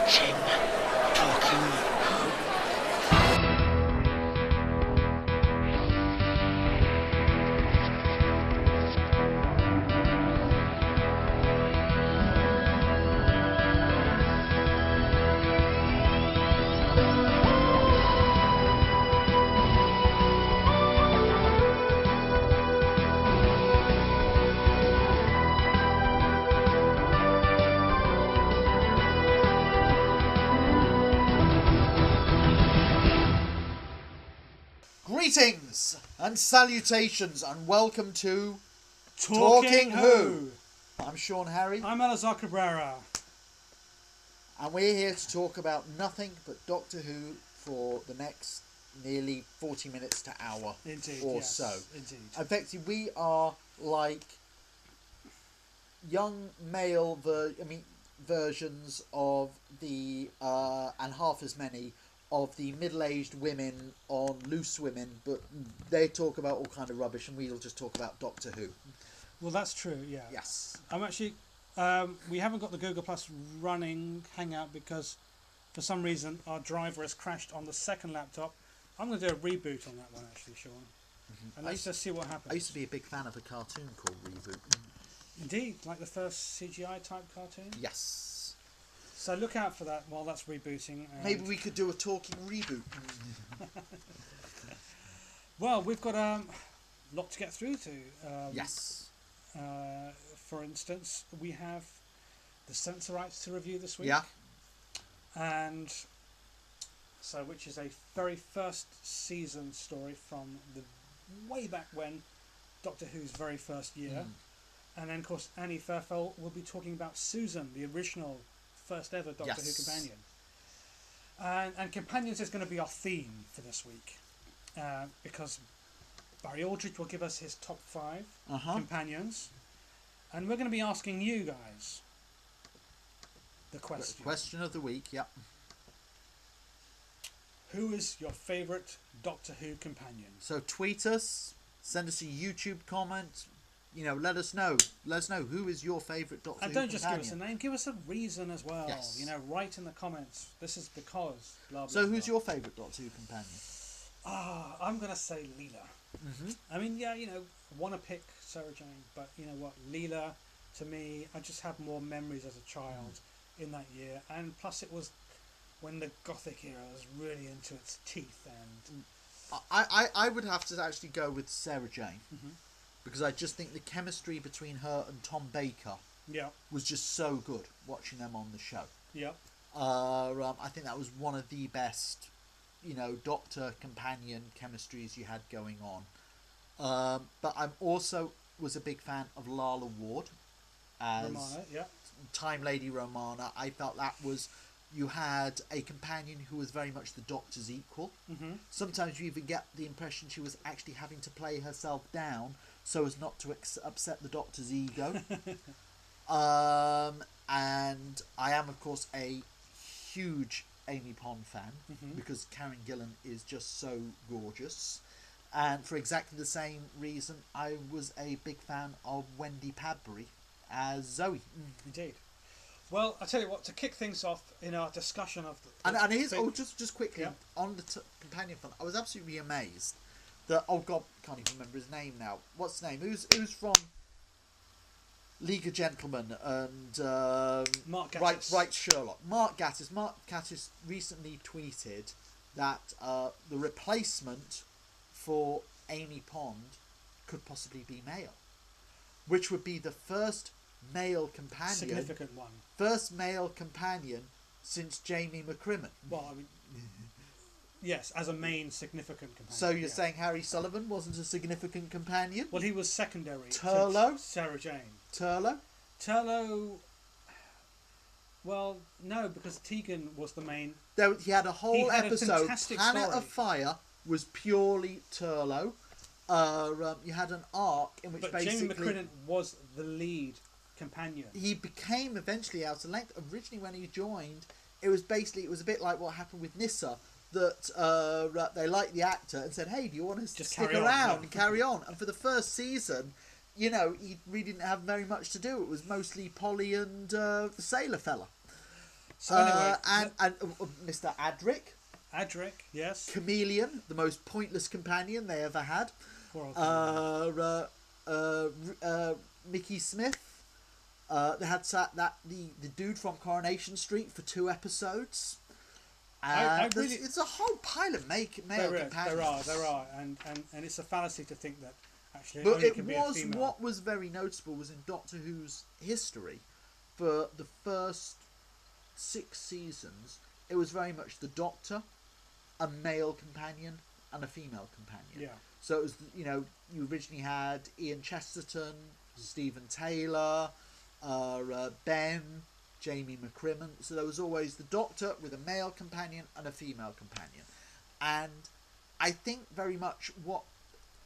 watching Talking Who. Greetings and salutations and welcome to Talking Who. I'm Sean Harry I'm Elisar Cabrera. and we're here to talk about nothing but Doctor Who for the next nearly 40 minutes to hour Indeed, or yes, so. indeed. Effectively, we are like young male versions of the and half as many of the middle-aged women on Loose Women, but they talk about all kind of rubbish and we'll just talk about Doctor Who. Well, that's true, yeah. Yes. I'm actually... we haven't got the Google Plus running Hangout because for some reason our driver has crashed on the second laptop. I'm going to do a reboot on that one actually, Sean. Mm-hmm. And let's just see what happens. I used to be a big fan of a cartoon called Reboot. Indeed, like the first CGI type cartoon. Yes. So look out for that while that's rebooting. And Maybe we could do a talking reboot. well, we've got a lot to get through to. Yes. For instance, we have the Sensorites to review this week. Yeah. And so, which is a very first season story from the way back when, Doctor Who's very first year. And then, of course, Annie Fairfoul will be talking about Susan, the original first ever Doctor Who companion. And companions is going to be our theme for this week. Because Barry Aldridge will give us his top 5 companions. And we're going to be asking you guys the question. The question of the week, yep. Who is your favourite Doctor Who companion? So tweet us, send us a YouTube comment, let us know. Let us know who is your favourite Doctor Who and don't companion. just give us a name, give us a reason as well. Yes. Write in the comments. This is because. Blah, blah, So who's blah. your favourite Doctor Who companion? I'm going to say Leela. Mm-hmm. I mean, I want to pick Sarah Jane, but you know what? Leela, to me, I just have more memories as a child in that year. And plus it was when the Gothic era was really into its teeth. And I would have to actually go with Sarah Jane. Because I just think the chemistry between her and Tom Baker was just so good watching them on the show. Yeah. I think that was one of the best, doctor companion chemistries you had going on. But I'm also was a big fan of Lala Ward as Romana, yeah. Time Lady Romana. I felt that was, you had a companion who was very much the Doctor's equal. Sometimes you even get the impression she was actually having to play herself down so as not to upset the Doctor's ego. And I am, of course, a huge Amy Pond fan because Karen Gillan is just so gorgeous. And for exactly the same reason, I was a big fan of Wendy Padbury as Zoe. Indeed. Well, I tell you what, to kick things off in our discussion of And here's just quickly on the companion front, I was absolutely amazed that can't even remember his name now. What's his name? Who's from League of Gentlemen and Mark Gatiss. Right Sherlock. Mark Gatiss. Mark Gatiss recently tweeted that the replacement for Amy Pond could possibly be male, which would be the first male companion, significant one. First male companion since Jamie McCrimmon. Well, I mean, yes, as a main significant companion. So you're saying Harry Sullivan wasn't a significant companion? Well, he was secondary. Turlough? To Sarah Jane. Turlough? Well, no, because Tegan was the main. He had a whole episode. Fantastic Planet story. of Fire was purely Turlough. You had an arc in which basically Jamie McCrimmon was the lead companion. He became eventually out of length. Originally, when he joined, it was a bit like what happened with Nyssa. That they liked the actor and said, "Hey, do you want to Just stick carry on, around yeah." and carry on?" And for the first season, he really didn't have very much to do. It was mostly Polly and the sailor fella. So anyway, and Mr. Adric, yes. Chameleon, the most pointless companion they ever had. Poor old Mickey Smith. They had the dude from Coronation Street for 2 episodes. It's a whole pile of male companions. There are, and it's a fallacy to think that actually But only it can be was a female. what was very noticeable was in Doctor Who's history for the first 6 seasons. It was very much the Doctor, a male companion, and a female companion. Yeah. So it was, you originally had Ian Chesterton, Stephen Taylor, Ben, Jamie McCrimmon. So there was always the Doctor with a male companion and a female companion. And I think very much what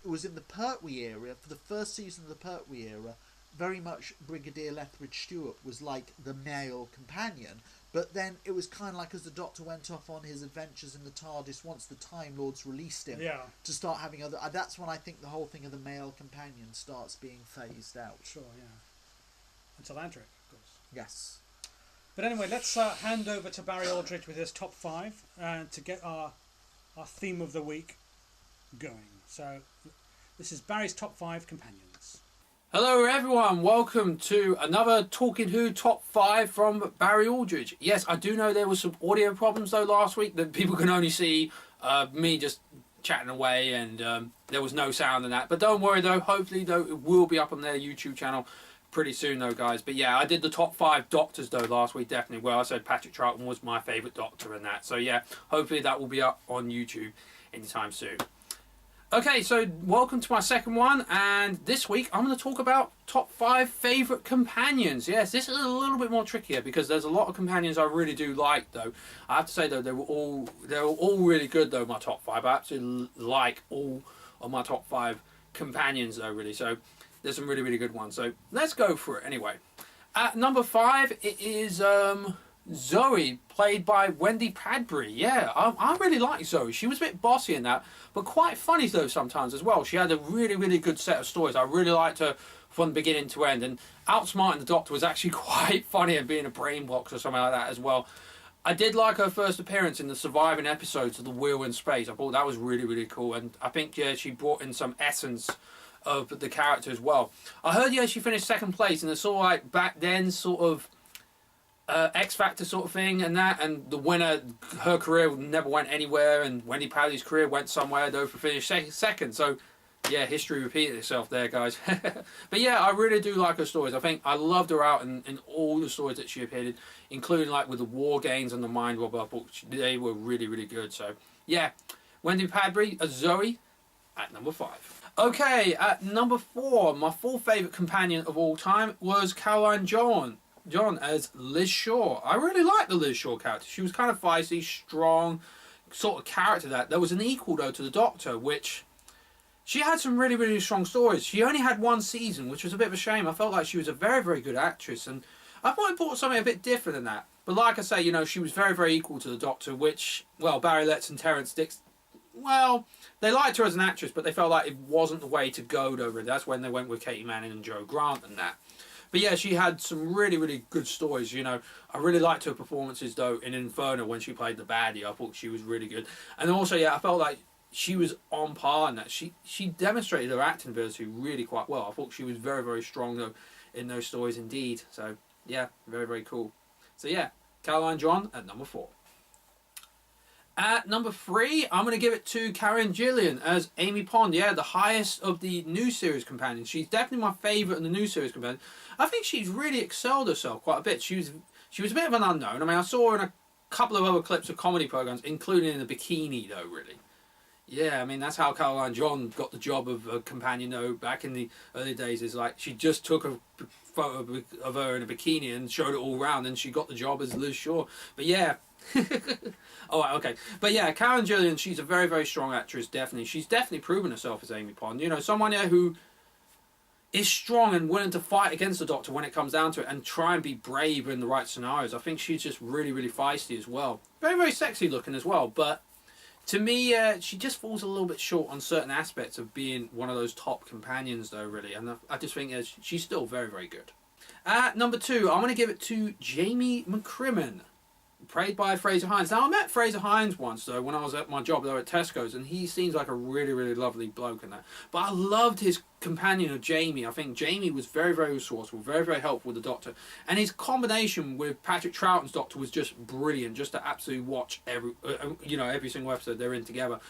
was in the Pertwee era, for the first season of the Pertwee era, very much Brigadier Lethbridge Stewart was like the male companion. But then it was kind of like as the Doctor went off on his adventures in the TARDIS, once the Time Lords released him, to start having other... that's when I think the whole thing of the male companion starts being phased out. Sure, yeah. Until Adric, of course. Yes. But anyway, let's hand over to Barry Aldridge with his top 5 to get our theme of the week going. So this is Barry's top 5 companions. Hello everyone, welcome to another Talking Who Top 5 from Barry Aldridge. Yes, I do know there was some audio problems though last week that people can only see me just chatting away and there was no sound in that. But don't worry though, hopefully though it will be up on their YouTube channel pretty soon though guys. But yeah, I did the top 5 Doctors though last week definitely. Well, I said Patrick Troughton was my favourite Doctor in that. So yeah, hopefully that will be up on YouTube anytime soon. Okay, so welcome to my second one, and this week I'm going to talk about top 5 favourite companions. Yes, this is a little bit more trickier because there's a lot of companions I really do like though. I have to say though, they were all really good though, my top 5. I absolutely like all of my top 5 companions though really, so there's some really, really good ones. So let's go for it anyway. At number 5, it is Zoe, played by Wendy Padbury. Yeah, I really like Zoe. She was a bit bossy in that, but quite funny though sometimes as well. She had a really, really good set of stories. I really liked her from beginning to end, and outsmarting the Doctor was actually quite funny, and being a brain box or something like that as well. I did like her first appearance in the surviving episodes of The Wheel in Space. I thought that was really, really cool, and I think she brought in some essence of the character as well. I heard she finished 2nd place, and it's sort of like back then sort of X Factor sort of thing and that, and the winner, her career never went anywhere, and Wendy Padbury's career went somewhere though for finish 2nd. So yeah, history repeated itself there guys. But yeah, I really do like her stories. I think I loved her out in all the stories that she appeared in, including like with the War Games and the Mind Robber. I thought they were really, really good. So yeah, Wendy Padbury as Zoe at number 5. Okay, at number 4, my 4th favourite companion of all time was Caroline John as Liz Shaw. I really liked the Liz Shaw character. She was kind of feisty, strong sort of character that. There was an equal though to the Doctor, which she had some really, really strong stories. She only had 1 season, which was a bit of a shame. I felt like she was a very, very good actress, and I thought I brought something a bit different than that. But like I say, she was very, very equal to the Doctor, which, well, Barry Letts and Terence Dix, well, they liked her as an actress, but they felt like it wasn't the way to go though, really. That's when they went with Katie Manning and Joe Grant and that. But yeah, she had some really, really good stories. I really liked her performances though in Inferno when she played the baddie. I thought she was really good. And also, yeah, I felt like she was on par in that. She demonstrated her acting ability really quite well. I thought she was very, very strong though in those stories indeed. So yeah, very, very cool. So yeah, Caroline John at number 4. At number 3, I'm going to give it to Karen Gillan as Amy Pond. Yeah, the highest of the new series companions. She's definitely my favourite in the new series companion. I think she's really excelled herself quite a bit. She was a bit of an unknown. I mean, I saw her in a couple of other clips of comedy programmes, including in the bikini though, really. Yeah, I mean, that's how Caroline John got the job of a companion though back in the early days. Is like she just took a photo of her in a bikini and showed it all round, and she got the job as Liz Shaw. But yeah. Oh, okay. But yeah, Karen Gillan, she's a very, very strong actress, definitely. She's definitely proven herself as Amy Pond. Someone who is strong and willing to fight against the Doctor when it comes down to it and try and be brave in the right scenarios. I think she's just really, really feisty as well. Very, very sexy looking as well. But to me, she just falls a little bit short on certain aspects of being one of those top companions though, really. And I just think she's still very, very good. At number 2, I'm going to give it to Jamie McCrimmon played by Fraser Hines. Now, I met Fraser Hines once, though, when I was at my job there at Tesco's, and he seems like a really, really lovely bloke in that. But I loved his companion of Jamie. I think Jamie was very, very resourceful, very, very helpful with the Doctor. And his combination with Patrick Troughton's Doctor was just brilliant, just to absolutely watch every single episode they're in together.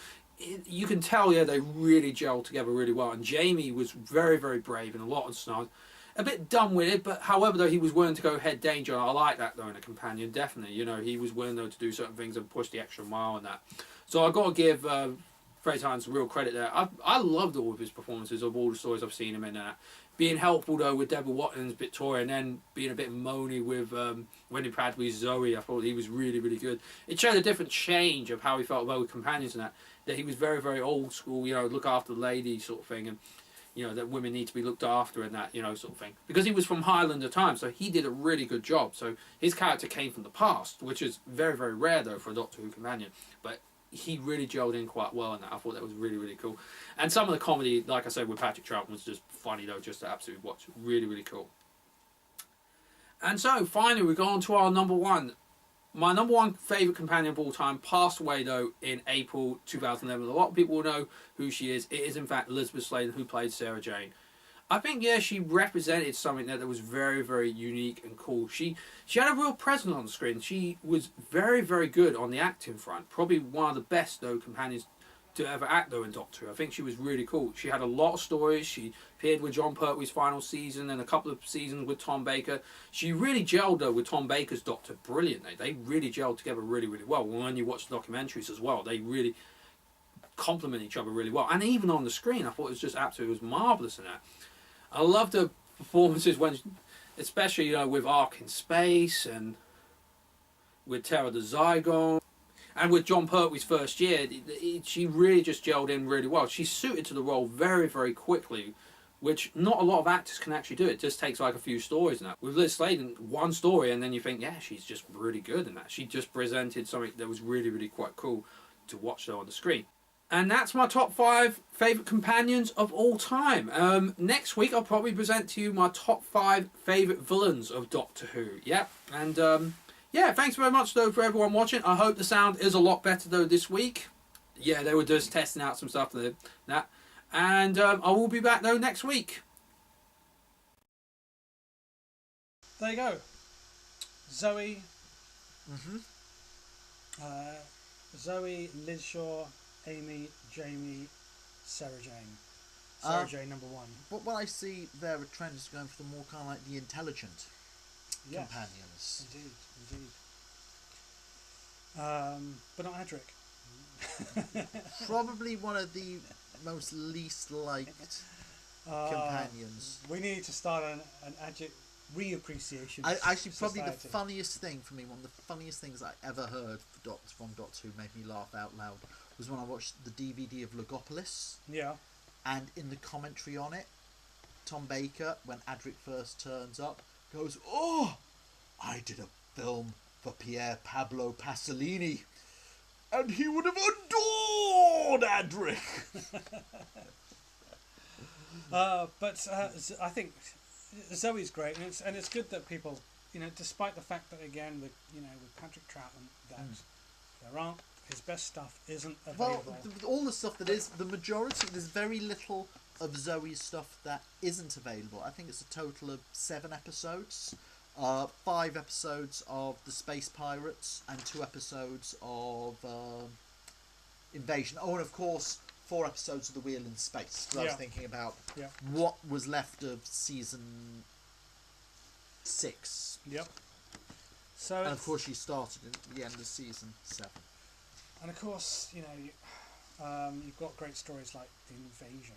You can tell, they really gelled together really well. And Jamie was very, very brave in a lot of scenarios. A bit dumb-witted, but however, though, he was willing to go head danger. I like that, though, in a companion, definitely. He was willing, though, to do certain things and push the extra mile and that. So I've got to give Fraser Hines real credit there. I loved all of his performances of all the stories I've seen him in that. Being helpful, though, with Deborah Watkins, Victoria, and then being a bit moany with Wendy Padley's Zoe, I thought he was really, really good. It showed a different change of how he felt about with companions and that he was very, very old school, look after the lady sort of thing, and that women need to be looked after and that, sort of thing. Because he was from Highlander time, so he did a really good job. So his character came from the past, which is very, very rare, though, for a Doctor Who companion. But he really gelled in quite well in that. I thought that was really, really cool. And some of the comedy, like I said, with Patrick Troughton was just funny, though, just to absolutely watch. Really, really cool. And so, finally, we go on to our number one. My number one favourite companion of all time passed away, though, in April 2011. A lot of people will know who she is. It is, in fact, Elizabeth Sladen, who played Sarah Jane. I think, she represented something that was very, very unique and cool. She had a real presence on the screen. She was very, very good on the acting front. Probably one of the best, though, companions to ever act, though, in Doctor Who. I think she was really cool. She had a lot of stories. She appeared with John Pertwee's final season and a couple of seasons with Tom Baker. She really gelled, though, with Tom Baker's Doctor brilliantly. They really gelled together really, really well. When you watch the documentaries as well, they really complement each other really well. And even on the screen, I thought it was marvellous in that. I loved the performances when, especially, with Ark in Space and with Terra the Zygon. And with John Pertwee's first year, she really just gelled in really well. She's suited to the role very, very quickly, which not a lot of actors can actually do. It just takes like a few stories and that. With Liz Sladen, one story, and then you think, she's just really good in that. She just presented something that was really, really quite cool to watch though on the screen. And that's my top 5 favourite companions of all time. Next week, I'll probably present to you my top 5 favourite villains of Doctor Who. Yep, and... thanks very much, though, for everyone watching. I hope the sound is a lot better, though, this week. They were just testing out some stuff. That. And I will be back, though, next week. There you go. Zoe. Zoe, Liz Shaw, Amy, Jamie, Sarah Jane. Sarah Jane, number 1. But what I see there, a trend is going for the more kind of like the intelligent companions. Indeed. But not Adric. Probably one of the most least liked companions. We need to start an Adric reappreciation. Actually, probably society. the funniest thing for me, one of the funniest things I ever heard from Doctor Who, made me laugh out loud, was when I watched the DVD of Logopolis. Yeah. And in the commentary on it, Tom Baker, when Adric first turns up, goes, "Oh, I did a film for Pier Pablo Pasolini, and he would have adored Adric." But I think Zoe's great, and it's good that people, despite the fact that again with Patrick Troughton, that there aren't his best stuff isn't available. Well, all the stuff that is, the majority, there's very little of Zoe's stuff that isn't available. I think it's a total of 7 episodes. 5 episodes of The Space Pirates and 2 episodes of Invasion. Oh, and of course 4 episodes of The Wheel in Space. I was thinking about what was left of season 6. Yep. So and of course she started at the end of season 7. And of course, you've got great stories like The Invasion.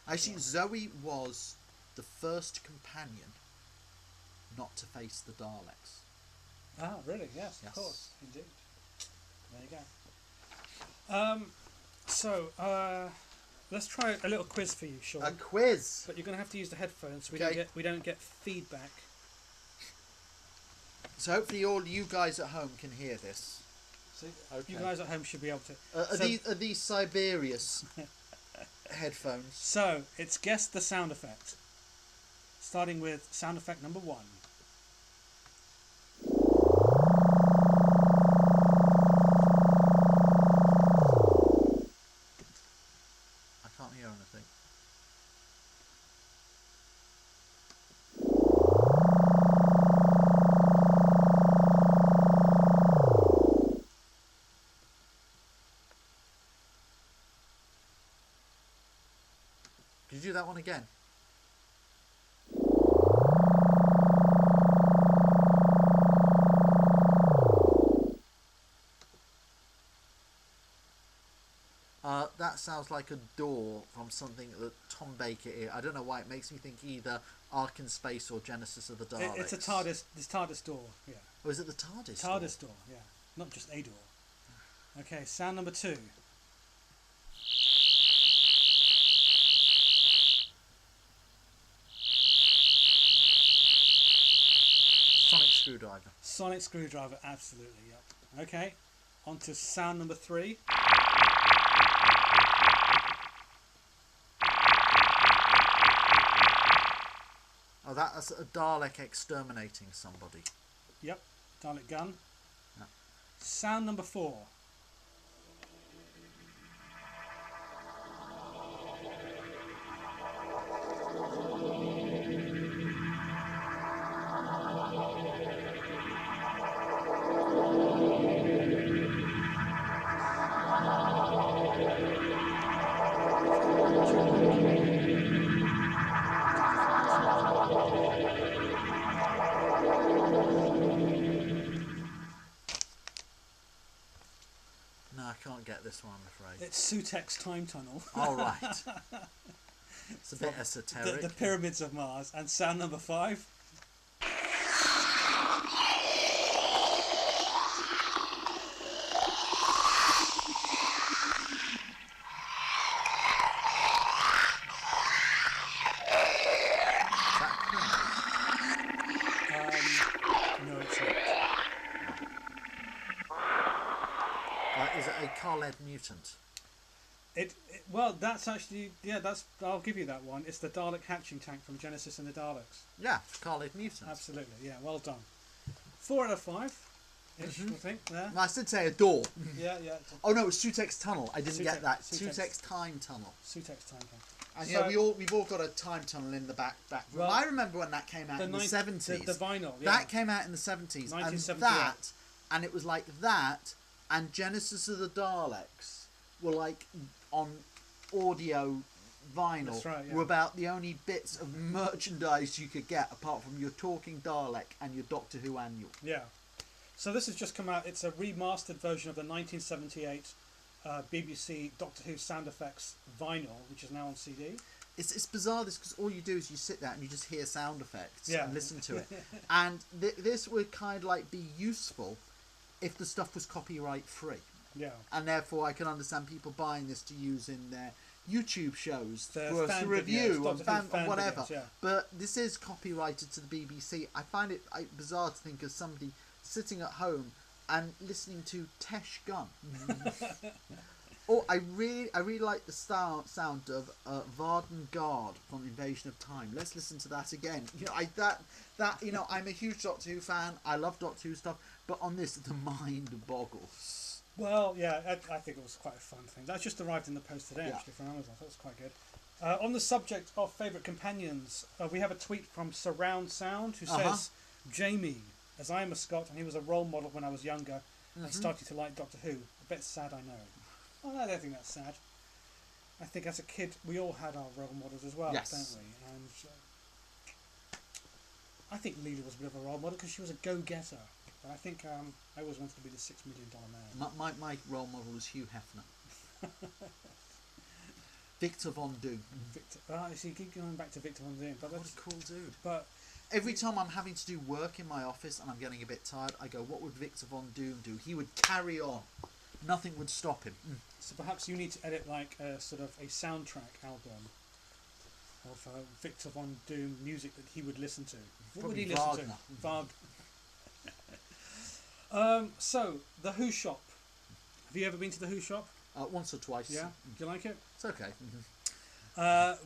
Actually, Zoe was the first companion not to face the Daleks. Ah, really? Yes, of course, indeed. There you go. So let's try a little quiz for you, Sean. A quiz. But you're going to have to use the headphones so we don't get feedback. So hopefully all you guys at home can hear this. So you guys at home should be able to. Are these Siberius headphones? So it's guess the sound effect. Starting with sound effect number 1. do that one again. That sounds like a door from something that Tom Baker here. I don't know why it makes me think either Ark in Space or Genesis of the Daleks. It's a TARDIS. This TARDIS door. Yeah. Oh, is it the TARDIS? TARDIS door. Yeah. Not just a door. Okay. Sound number 2. Sonic screwdriver. Sonic screwdriver. Absolutely. Yep. Okay. On to sound number 3. Oh, that's a Dalek exterminating somebody. Yep. Dalek gun. Yeah. Sound number 4. No, I can't get this one, I'm afraid. It's Sutek's time tunnel. All right. It's a bit esoteric. The pyramids of Mars. And sound number 5. No, it's not. Is it a Khaled mutant? Well, that's actually, yeah, I'll give you that one. It's the Dalek hatching tank from Genesis and the Daleks. Yeah, Khaled mutant. Absolutely, yeah, well done. 4 out of 5 ish, I think, there. No, I did say a door. Yeah. Oh no, it's Sutek's tunnel. I didn't get that. Sutek's- Sutek's time tunnel. Sutek's time tank. And So- yeah, we've all got a time tunnel in the back room. Well, I remember when that came out in the 70s. The vinyl, yeah. That came out in the 70s. And 1978. and it was like that, and Genesis of the Daleks were like on audio vinyl. That's right, yeah. Were about the only bits of merchandise you could get apart from your Talking Dalek and your Doctor Who annual. Yeah. So this has just come out. It's a remastered version of the 1978 BBC Doctor Who sound effects vinyl, which is now on CD. It's bizarre this because all you do is you sit there and you just hear sound effects Yeah. and listen to it. And this would kind of like be useful if the stuff was copyright free. Yeah. And therefore I can understand people buying this to use in their YouTube shows Their for us fan to videos, review or Doctor Who fan whatever. videos, yeah. But this is copyrighted to the BBC. I find it bizarre to think of somebody sitting at home and listening to Tesh Gunn. I really like the sound of Varden Guard from Invasion of Time. Let's listen to that again. I'm a huge Doctor Who fan. I love Doctor Who stuff, but on this, the mind boggles. Well, yeah, I think it was quite a fun thing. That's just arrived in the post today, Yeah. actually, from Amazon. That was quite good. On the subject of favourite companions, we have a tweet from Surround Sound who says, Jamie, as I am a Scot and he was a role model when I was younger, I started to like Doctor Who. A bit sad, I know. Well, I don't think that's sad. I think as a kid, we all had our role models as well, Yes. don't we? And I think Lily was a bit of a role model because she was a go-getter. But I think I always wanted to be the $6 million man. My role model was Hugh Hefner. Victor Von Doom. Victor, so you keep going back to Victor Von Doom. But What that's a cool dude. But Every time I'm having to do work in my office and I'm getting a bit tired, I go, what would Victor Von Doom do? He would carry on. Nothing would stop him. so perhaps you need to edit like a sort of a soundtrack album of Victor Von Doom music that he would listen to. What would he listen Wagner. to? So the Who Shop. Have you ever been to the Who Shop? Once or twice. Yeah. Do you like it? It's okay.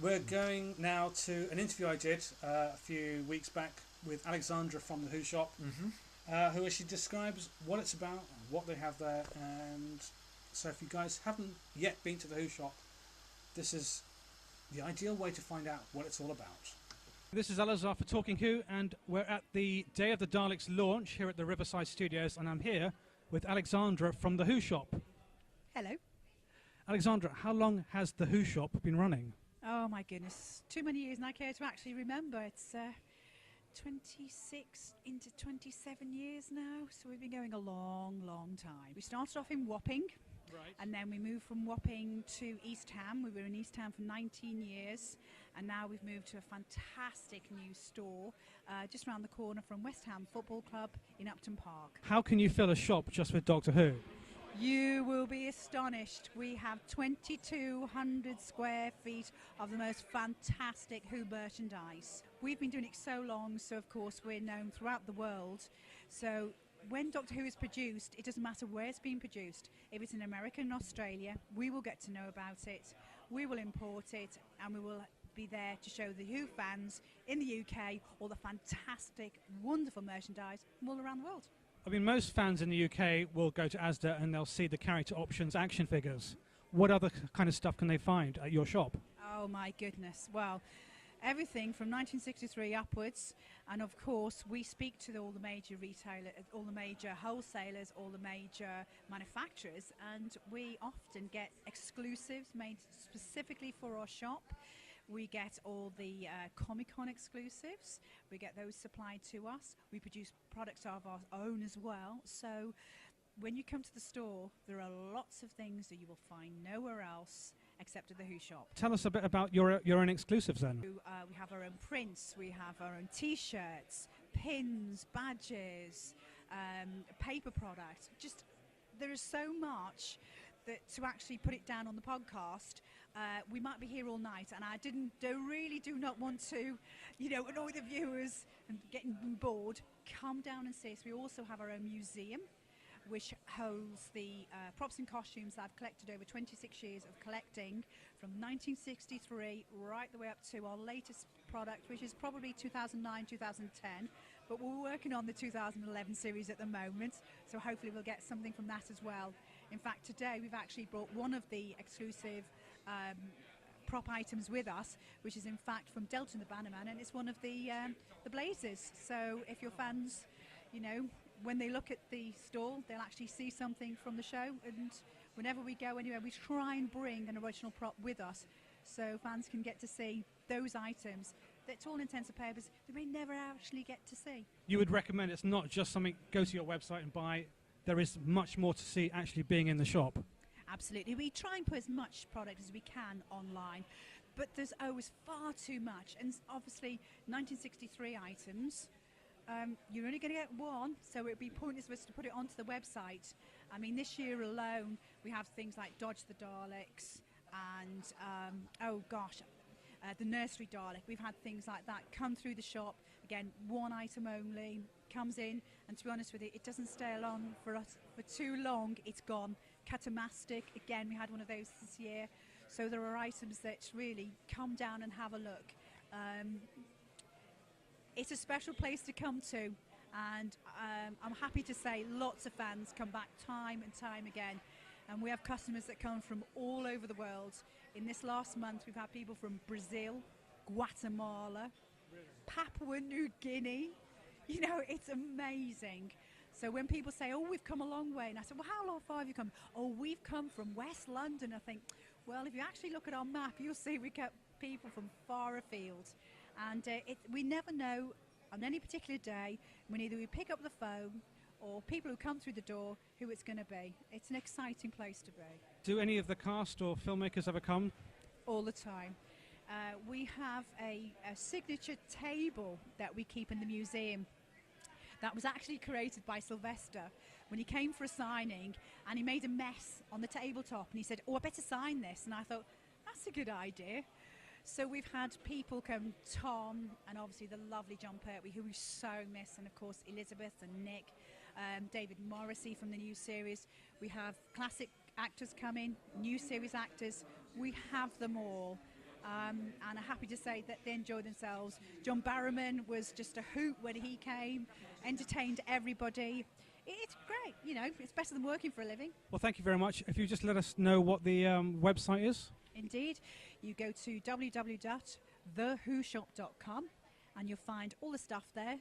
We're going now to an interview I did a few weeks back with Alexandra from the Who Shop, who actually describes what it's about, what they have there, and so if you guys haven't yet been to the Who Shop, this is the ideal way to find out what it's all about. This is Elisar for Talking Who, and we're at the Day of the Daleks launch here at the Riverside Studios, and I'm here with Alexandra from the Who Shop. Hello. Alexandra, how long has the Who Shop been running? Oh my goodness, too many years and I care to actually remember. It's 26 into 27 years now, so we've been going a long time. We started off in Wapping, Right. and then we moved from Wapping to East Ham. We were in East Ham for 19 years, and now we've moved to a fantastic new store just around the corner from West Ham Football Club in Upton Park. How can you fill a shop just with Doctor Who? You will be astonished. We have 2,200 square feet of the most fantastic Who merchandise. We've been doing it so long, so of course we're known throughout the world. So when Doctor Who is produced, it doesn't matter where it's been produced. If it's in America and Australia, we will get to know about it. We will import it, and we will be there to show the Who fans in the UK all the fantastic, wonderful merchandise from all around the world. I mean, most fans in the UK will go to Asda and they'll see the character options action figures. What other kind of stuff can they find at your shop? Oh my goodness. Well, everything from 1963 upwards, and of course we speak to all the major retailers, all the major wholesalers, all the major manufacturers, and we often get exclusives made specifically for our shop. We get all the Comic-Con exclusives. We get those supplied to us. We produce products of our own as well. So when you come to the store, there are lots of things that you will find nowhere else except at the Who shop. Tell us a bit about your own exclusives then. We have our own prints, we have our own T-shirts, pins, badges, paper products. Just there is so much that to actually put it down on the podcast, we might be here all night, and I really do not want to, annoy the viewers and getting bored. Come down and see us. We also have our own museum, which holds the props and costumes that I've collected over 26 years of collecting, from 1963 right the way up to our latest product, which is probably 2009, 2010. But we're working on the 2011 series at the moment, so hopefully we'll get something from that as well. In fact, today we've actually brought one of the exclusive prop items with us, which is in fact from Delta the Bannerman, and it's one of the Blazers. So if your fans, when they look at the stall, they'll actually see something from the show. And whenever we go anywhere, we try and bring an original prop with us, so fans can get to see those items that, to all intents and purposes, they may never actually get to see. You would recommend it's not just something, go to your website and buy. There is much more to see actually being in the shop. Absolutely. We try and put as much product as we can online, but there's always far too much. And obviously, 1963 items, you're only going to get one, so it would be pointless for us to put it onto the website. I mean, this year alone, we have things like Dodge the Daleks and, the nursery Dalek. We've had things like that come through the shop. Again, one item only comes in, and to be honest with you, it doesn't stay along for us for too long. It's gone. Catamastic, again, we had one of those this year. So there are items that really come down and have a look. It's a special place to come to, and I'm happy to say lots of fans come back time and time again. And we have customers that come from all over the world. In this last month, we've had people from Brazil, Guatemala, Papua New Guinea. It's amazing. So when people say, oh, we've come a long way, and I said, well, how far have you come? Oh, we've come from West London. I think, well, if you actually look at our map, you'll see we get people from far afield. And we never know on any particular day when either we pick up the phone or people who come through the door who it's going to be. It's an exciting place to be. Do any of the cast or filmmakers ever come? All the time. We have a signature table that we keep in the museum that was actually created by Sylvester when he came for a signing, and he made a mess on the tabletop, and he said, oh, I better sign this. And I thought, that's a good idea. So we've had people come, Tom, and obviously the lovely John Pertwee, who we so miss, and of course Elizabeth and Nick, David Morrissey from the new series. We have classic actors come in, new series actors. We have them all. And I'm happy to say that they enjoyed themselves. John Barrowman was just a hoot when he came, entertained everybody. It's great, it's better than working for a living. Well, thank you very much. If you just let us know what the website is. Indeed. You go to www.thewhoshop.com and you'll find all the stuff there.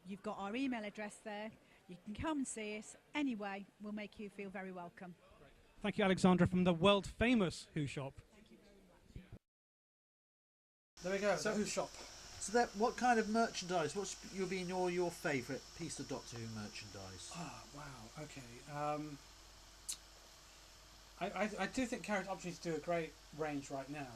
You've got our email address there. You can come and see us. Anyway, we'll make you feel very welcome. Thank you, Alexandra, from the world famous Who shop. There we go. So- Who's shop? So that what kind of merchandise? What's you'll be in your favourite piece of Doctor Who merchandise? Oh wow. Okay. I do think Character Options do a great range right now.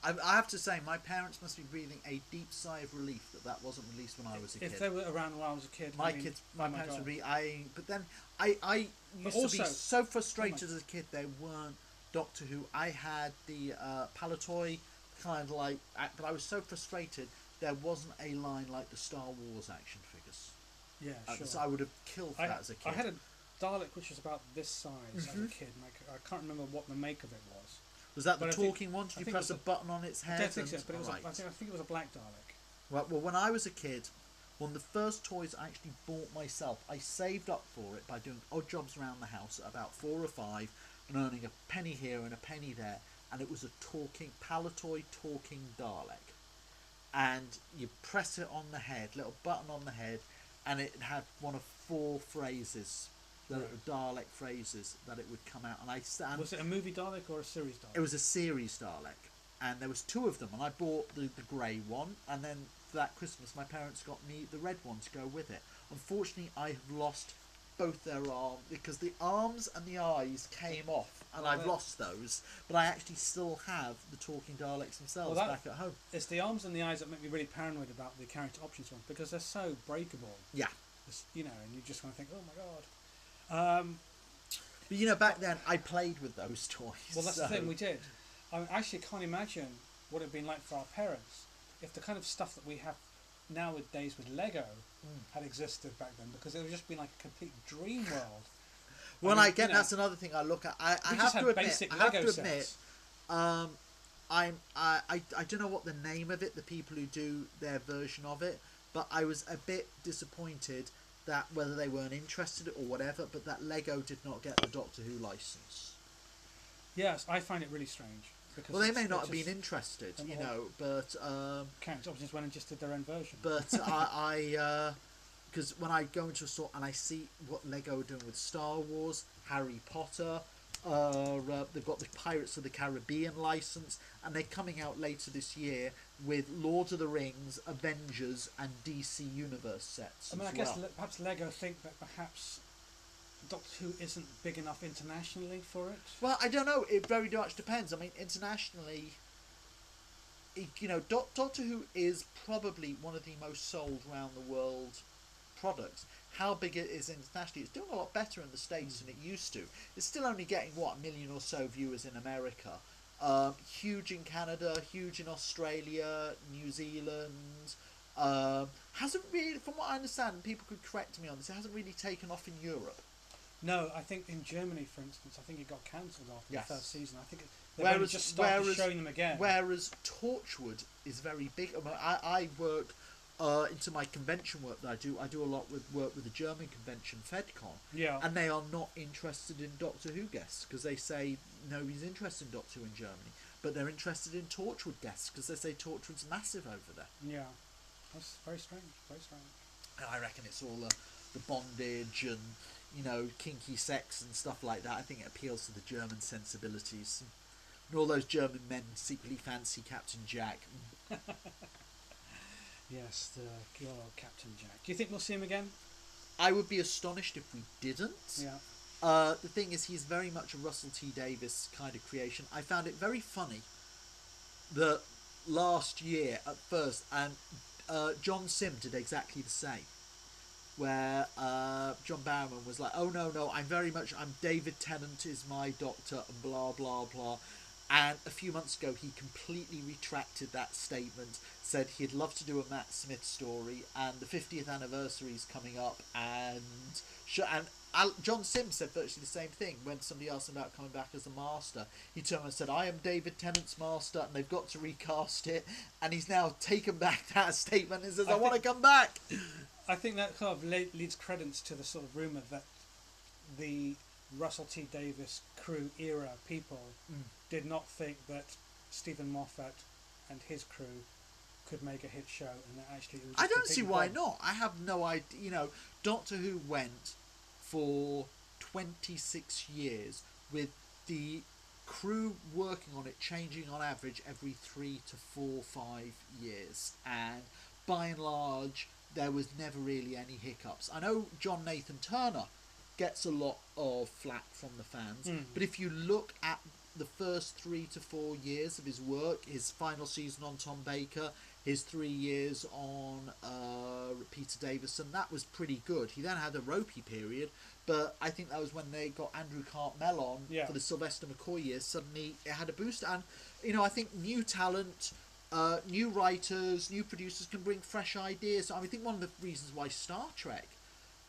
I have to say, my parents must be breathing a deep sigh of relief that wasn't released when I was a kid. If they were around when I was a kid, My I mean, kids, oh my my parents God. would be. But then I used to be also- so frustrated as a kid. They weren't Doctor Who. I had the Palatoy kind of like, but I was so frustrated. There wasn't a line like the Star Wars action figures. Yeah, sure. So I would have killed for that as a kid. I had a Dalek which was about this size as a Mm-hmm. kid. And I can't remember what the make of it was. Was that the but I think- talking one? Did I you think press it a was button on its head? I don't think so, and- but it was. Right. I think it was a black Dalek. Right, well, when I was a kid, one of the first toys I actually bought myself, I saved up for it by doing odd jobs around the house at about 4 or 5 and earning a penny here and a penny there, and it was a Palatoy talking Dalek. And you press it on the head, little button on the head, and it had one of 4 phrases, the Dalek phrases that it would come out. And Was it a movie Dalek or a series Dalek? it was a series Dalek, and there was 2 of them, and I bought the grey one, and then for that Christmas my parents got me the red one to go with it. Unfortunately, I have lost both their arms, because the arms and the eyes came off, and Well, I've lost those, but I actually still have the talking Daleks themselves Well, back at home. It's the arms and the eyes that make me really paranoid about the Character Options one, because they're so breakable. Yeah. You know, and you just want to think, oh my God. But you know, back then I played with those toys. Well, that's so- the thing, we did. I actually can't imagine what it would have been like for our parents if the kind of stuff that we have nowadays with Lego had existed back then, because it would just been like a complete dream world. Well, mean, again, you know, that's another thing I look at. I we have just to had admit, basic I have Lego to admit, sets. I don't know what the name of it, the people who do their version of it, but I was a bit disappointed that whether they weren't interested or whatever, but that Lego did not get the Doctor Who license. Yes, I find it really strange. Because Well, they may it's not have just- been interested, and you all- know, but Character Options went and just did their own version. but because when I go into a store and I see what Lego are doing with Star Wars, Harry Potter, they've got the Pirates of the Caribbean license, and they're coming out later this year with Lord of the Rings, Avengers, and DC Universe sets. I mean, as I guess well. perhaps Lego think that perhaps Doctor Who isn't big enough internationally for it. Well, I don't know. It very much depends. I mean, internationally, you know, Doctor Who is probably one of the most sold around the world products. How big it is internationally, it's doing a lot better in the States than it used to. It's still only getting, what, 1 million or so viewers in America. Huge in Canada, huge in Australia, New Zealand. Hasn't really, from what I understand, and people could correct me on this, it hasn't really taken off in Europe. No, I think in Germany, for instance, I think it got cancelled after Yes. the first season. I think they've only just started showing them again. Whereas Torchwood is very big. I work into my convention work that I do. I do a lot with work with the German convention, FedCon, Yeah. and they are not interested in Doctor Who guests because they say nobody's interested in Doctor Who in Germany, but they're interested in Torchwood guests because they say Torchwood's massive over there. Yeah. That's very strange. Very strange. And I reckon it's all the bondage and, you know, kinky sex and stuff like that. I think it appeals to the German sensibilities. And all those German men secretly fancy Captain Jack. Yes, the good old Captain Jack. Do you think we'll see him again? I would be astonished if we didn't. Yeah. The thing is, he's very much a Russell T Davies kind of creation. I found it very funny that last year at first, and John Sim did exactly the same, where John Barrowman was like, oh no, I'm David Tennant is my Doctor, and blah blah blah. And a few months ago, he completely retracted that statement, said he'd love to do a Matt Smith story, and the 50th anniversary is coming up, and John Sims said virtually the same thing when somebody asked him about coming back as the Master. He turned and said, I am David Tennant's Master, and they've got to recast it, and he's now taken back that statement and says, I want to come back. I think that kind of leads credence to the sort of rumour that the Russell T Davies crew era people did not think that Stephen Moffat and his crew could make a hit show, and that actually it was I just don't see completely why bombed. not. I have no idea. You know, Doctor Who went for 26 years with the crew working on it changing on average every 3 to 4, 5 years, and by and large there was never really any hiccups. I know John Nathan Turner gets a lot of flack from the fans, but if you look at the first 3 to 4 years of his work, his final season on Tom Baker, his 3 years on Peter Davison, that was pretty good. He then had a ropey period, but I think that was when they got Andrew Cartmel on for the Sylvester McCoy years. Suddenly it had a boost, and I think new talent, new writers, new producers can bring fresh ideas. I think one of the reasons why Star Trek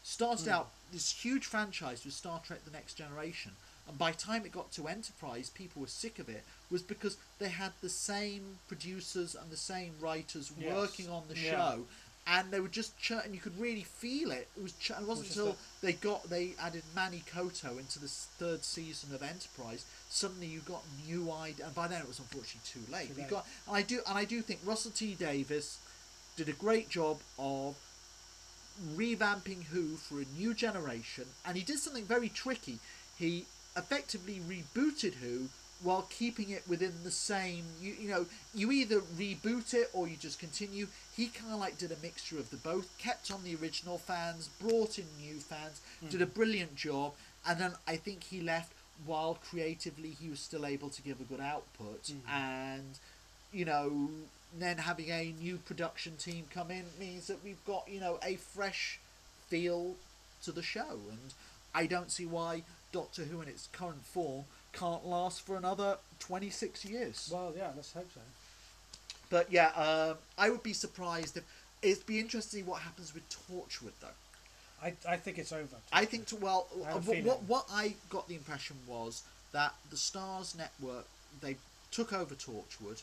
started out this huge franchise with Star Trek The Next Generation, and by the time it got to Enterprise people were sick of it, was because they had the same producers and the same writers working on the show, and they were just and you could really feel it. It wasn't until they added Manny Koto into the third season of Enterprise, suddenly you got new ideas, and by then it was unfortunately too late. I do think Russell T Davies did a great job of revamping Who for a new generation, and he did something very tricky. He effectively rebooted Who while keeping it within the same, you either reboot it or you just continue. He kind of like did a mixture of the both, kept on the original fans, brought in new fans, did a brilliant job, and then I think he left while creatively he was still able to give a good output, and then having a new production team come in means that we've got a fresh feel to the show, and I don't see why Doctor Who in its current form can't last for another 26 years. Well, yeah, let's hope so. But I would be surprised if it'd be interesting what happens with Torchwood though. I think it's over. I think what I got the impression was that the Stars Network, they took over Torchwood.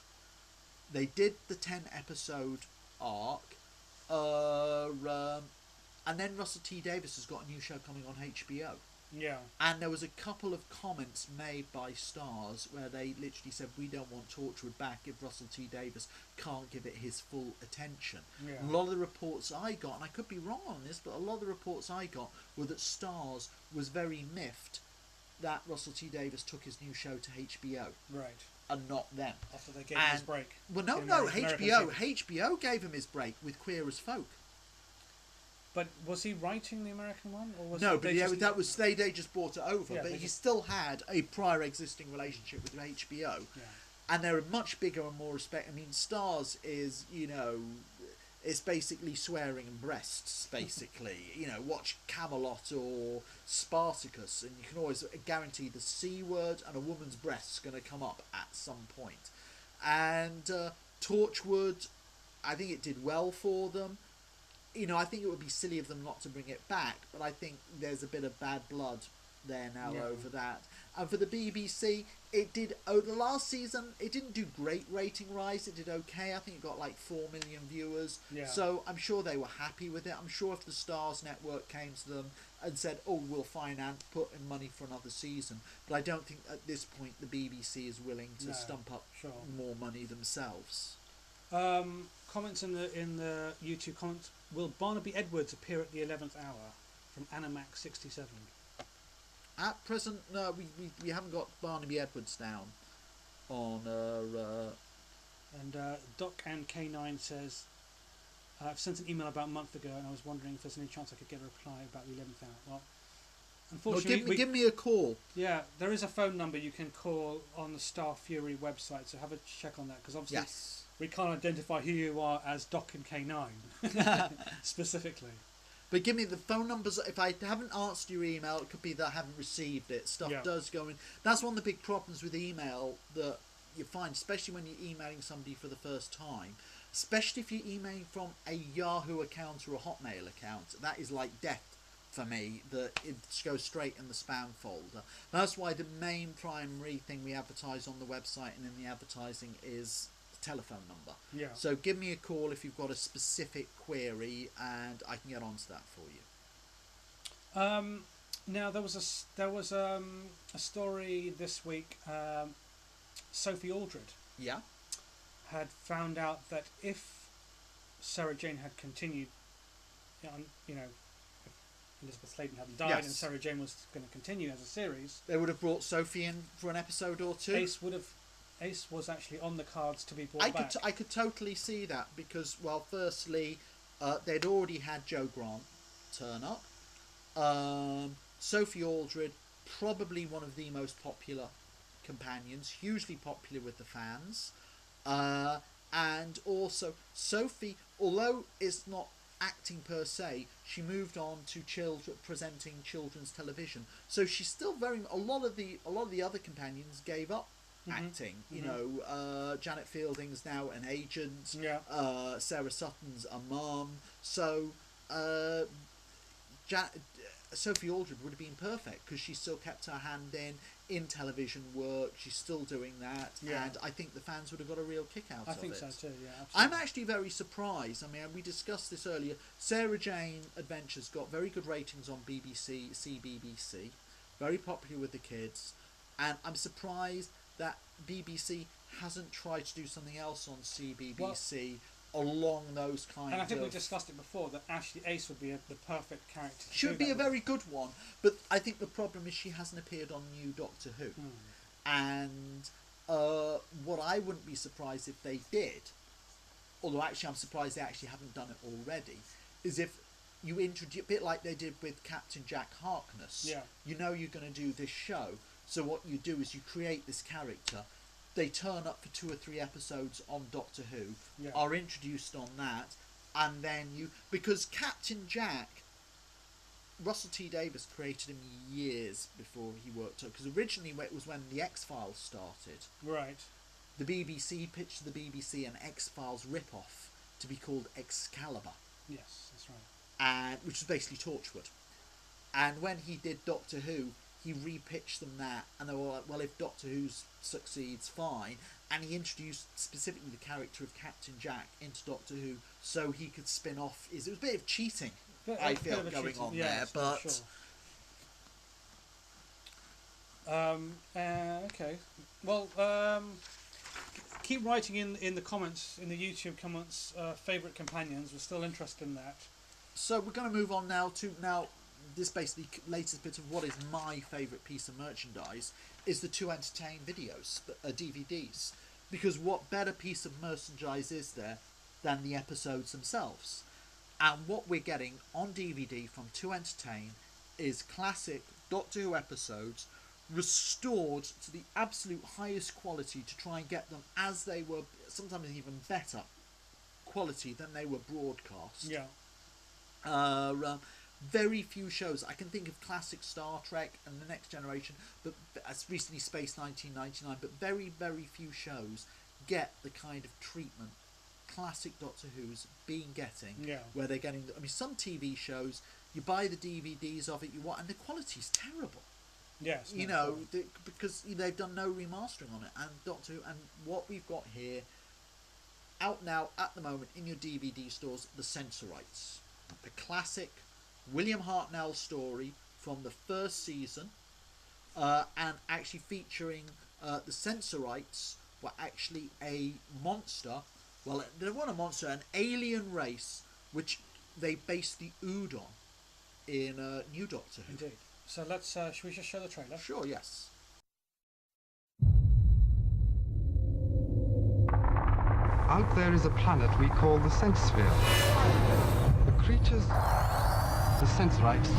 They did the 10 episode arc, and then Russell T Davies has got a new show coming on HBO. Yeah. And there was a couple of comments made by Stars where they literally said, we don't want Torchwood back if Russell T Davies can't give it his full attention. Yeah. A lot of the reports I got, and I could be wrong on this, but a lot of the reports I got were that Stars was very miffed that Russell T Davies took his new show to HBO. Right. And not them. After they gave him his break. Well, no, HBO gave him his break with Queer as Folk. But was he writing the American one, or was no? But they just brought it over. Yeah, but he still had a prior existing relationship with HBO, and they're much bigger and more respect. I mean, Stars is it's basically swearing and breasts. Basically, watch Camelot or Spartacus, and you can always guarantee the C word and a woman's breast's going to come up at some point. And Torchwood, I think it did well for them. I think it would be silly of them not to bring it back, but I think there's a bit of bad blood there now over that. And for the BBC, it did, the last season, it didn't do great rating rise, it did okay. I think it got like 4 million viewers. Yeah. So I'm sure they were happy with it. I'm sure if the Stars Network came to them and said, we'll put in money for another season. But I don't think at this point the BBC is willing to stump up more money themselves. Comments in the YouTube comments. Will Barnaby Edwards appear at the 11th hour? From Animax 67. At present, no, we haven't got Barnaby Edwards down on. And Doc and K9 says, I've sent an email about a month ago, and I was wondering if there's any chance I could get a reply about the 11th hour. Well, unfortunately, give me a call. Yeah, there is a phone number you can call on the Star Fury website, so have a check on that, because obviously we can't identify who you are as Doc and K9 specifically. But give me the phone numbers. If I haven't answered your email, it could be that I haven't received it. Stuff does go in. That's one of the big problems with email that you find, especially when you're emailing somebody for the first time. Especially if you're emailing from a Yahoo account or a Hotmail account. That is like death for me, that it goes straight in the spam folder. That's why the main primary thing we advertise on the website and in the advertising is telephone number. Yeah. So give me a call if you've got a specific query, and I can get onto that for you. Now there was a story this week. Sophie Aldridge. Yeah. Had found out that if Sarah Jane had continued, Elizabeth Sladen hadn't died Yes. and Sarah Jane was going to continue as a series, They would have brought Sophie in for an episode or two. Ace was actually on the cards to be brought back. I could totally see that because, well, firstly, they'd already had Joe Grant turn up. Sophie Aldridge, probably one of the most popular companions, hugely popular with the fans. And also, Sophie, although it's not acting per se, she moved on to presenting children's television. So she's still a lot of the other companions gave up acting. You know, Janet Fielding's now an agent. Yeah. Sarah Sutton's a mum. So Sophie Aldridge would have been perfect because she still kept her hand in television work. She's still doing that, and I think the fans would have got a real kick out of it. I think so too. Yeah, absolutely. I'm actually very surprised. I mean, we discussed this earlier. Sarah Jane Adventures got very good ratings on CBBC, very popular with the kids, and I'm surprised that BBC hasn't tried to do something else on CBBC along those kinds of... And I think we discussed it before, that Ashley Ace would be the perfect character to She would be a very good one, but I think the problem is she hasn't appeared on New Doctor Who. And what I wouldn't be surprised if they did, although actually I'm surprised they actually haven't done it already, is if you introduce, a bit like they did with Captain Jack Harkness. You know you're going to do this show, so what you do is you create this character. They turn up for 2 or 3 episodes on Doctor Who, are introduced on that, and then because Captain Jack, Russell T Davies created him years before he worked up, because originally it was when the X-Files started. Right. The BBC pitched to the BBC an X-Files rip-off to be called Excalibur. Yes, that's right. And which was basically Torchwood. And when he did Doctor Who, he repitched them that, and they were like, well, if Doctor Who succeeds, fine. And he introduced specifically the character of Captain Jack into Doctor Who so he could spin off. It was a bit of cheating, I feel, going on there, but... Okay. Well, keep writing in the comments, in the YouTube comments, favourite companions. We're still interested in that. So we're going to move on now to... This basically latest bit of what is my favourite piece of merchandise is the 2 Entertain videos, DVDs. Because what better piece of merchandise is there than the episodes themselves? And what we're getting on DVD from 2 Entertain is classic Doctor Who episodes restored to the absolute highest quality to try and get them as they were, sometimes even better quality than they were broadcast. Very few shows. I can think of classic Star Trek and The Next Generation, but as recently Space 1999, but very, very few shows get the kind of treatment classic Doctor Who's been getting, where they're getting... I mean, some TV shows, you buy the DVDs of it, and the quality's terrible. Yes. You know, because they've done no remastering on it, and Doctor Who, and what we've got here, out now, at the moment, in your DVD stores, the Sensorites. The classic William Hartnell story from the first season, and actually featuring the Sensorites were actually a monster. Well, they weren't a monster, an alien race, which they based the Ood on in New Doctor Who. Indeed. So let's, should we just show the trailer? Sure, yes. Out there is a planet we call the Sense Sphere. The creatures, the Sensorites,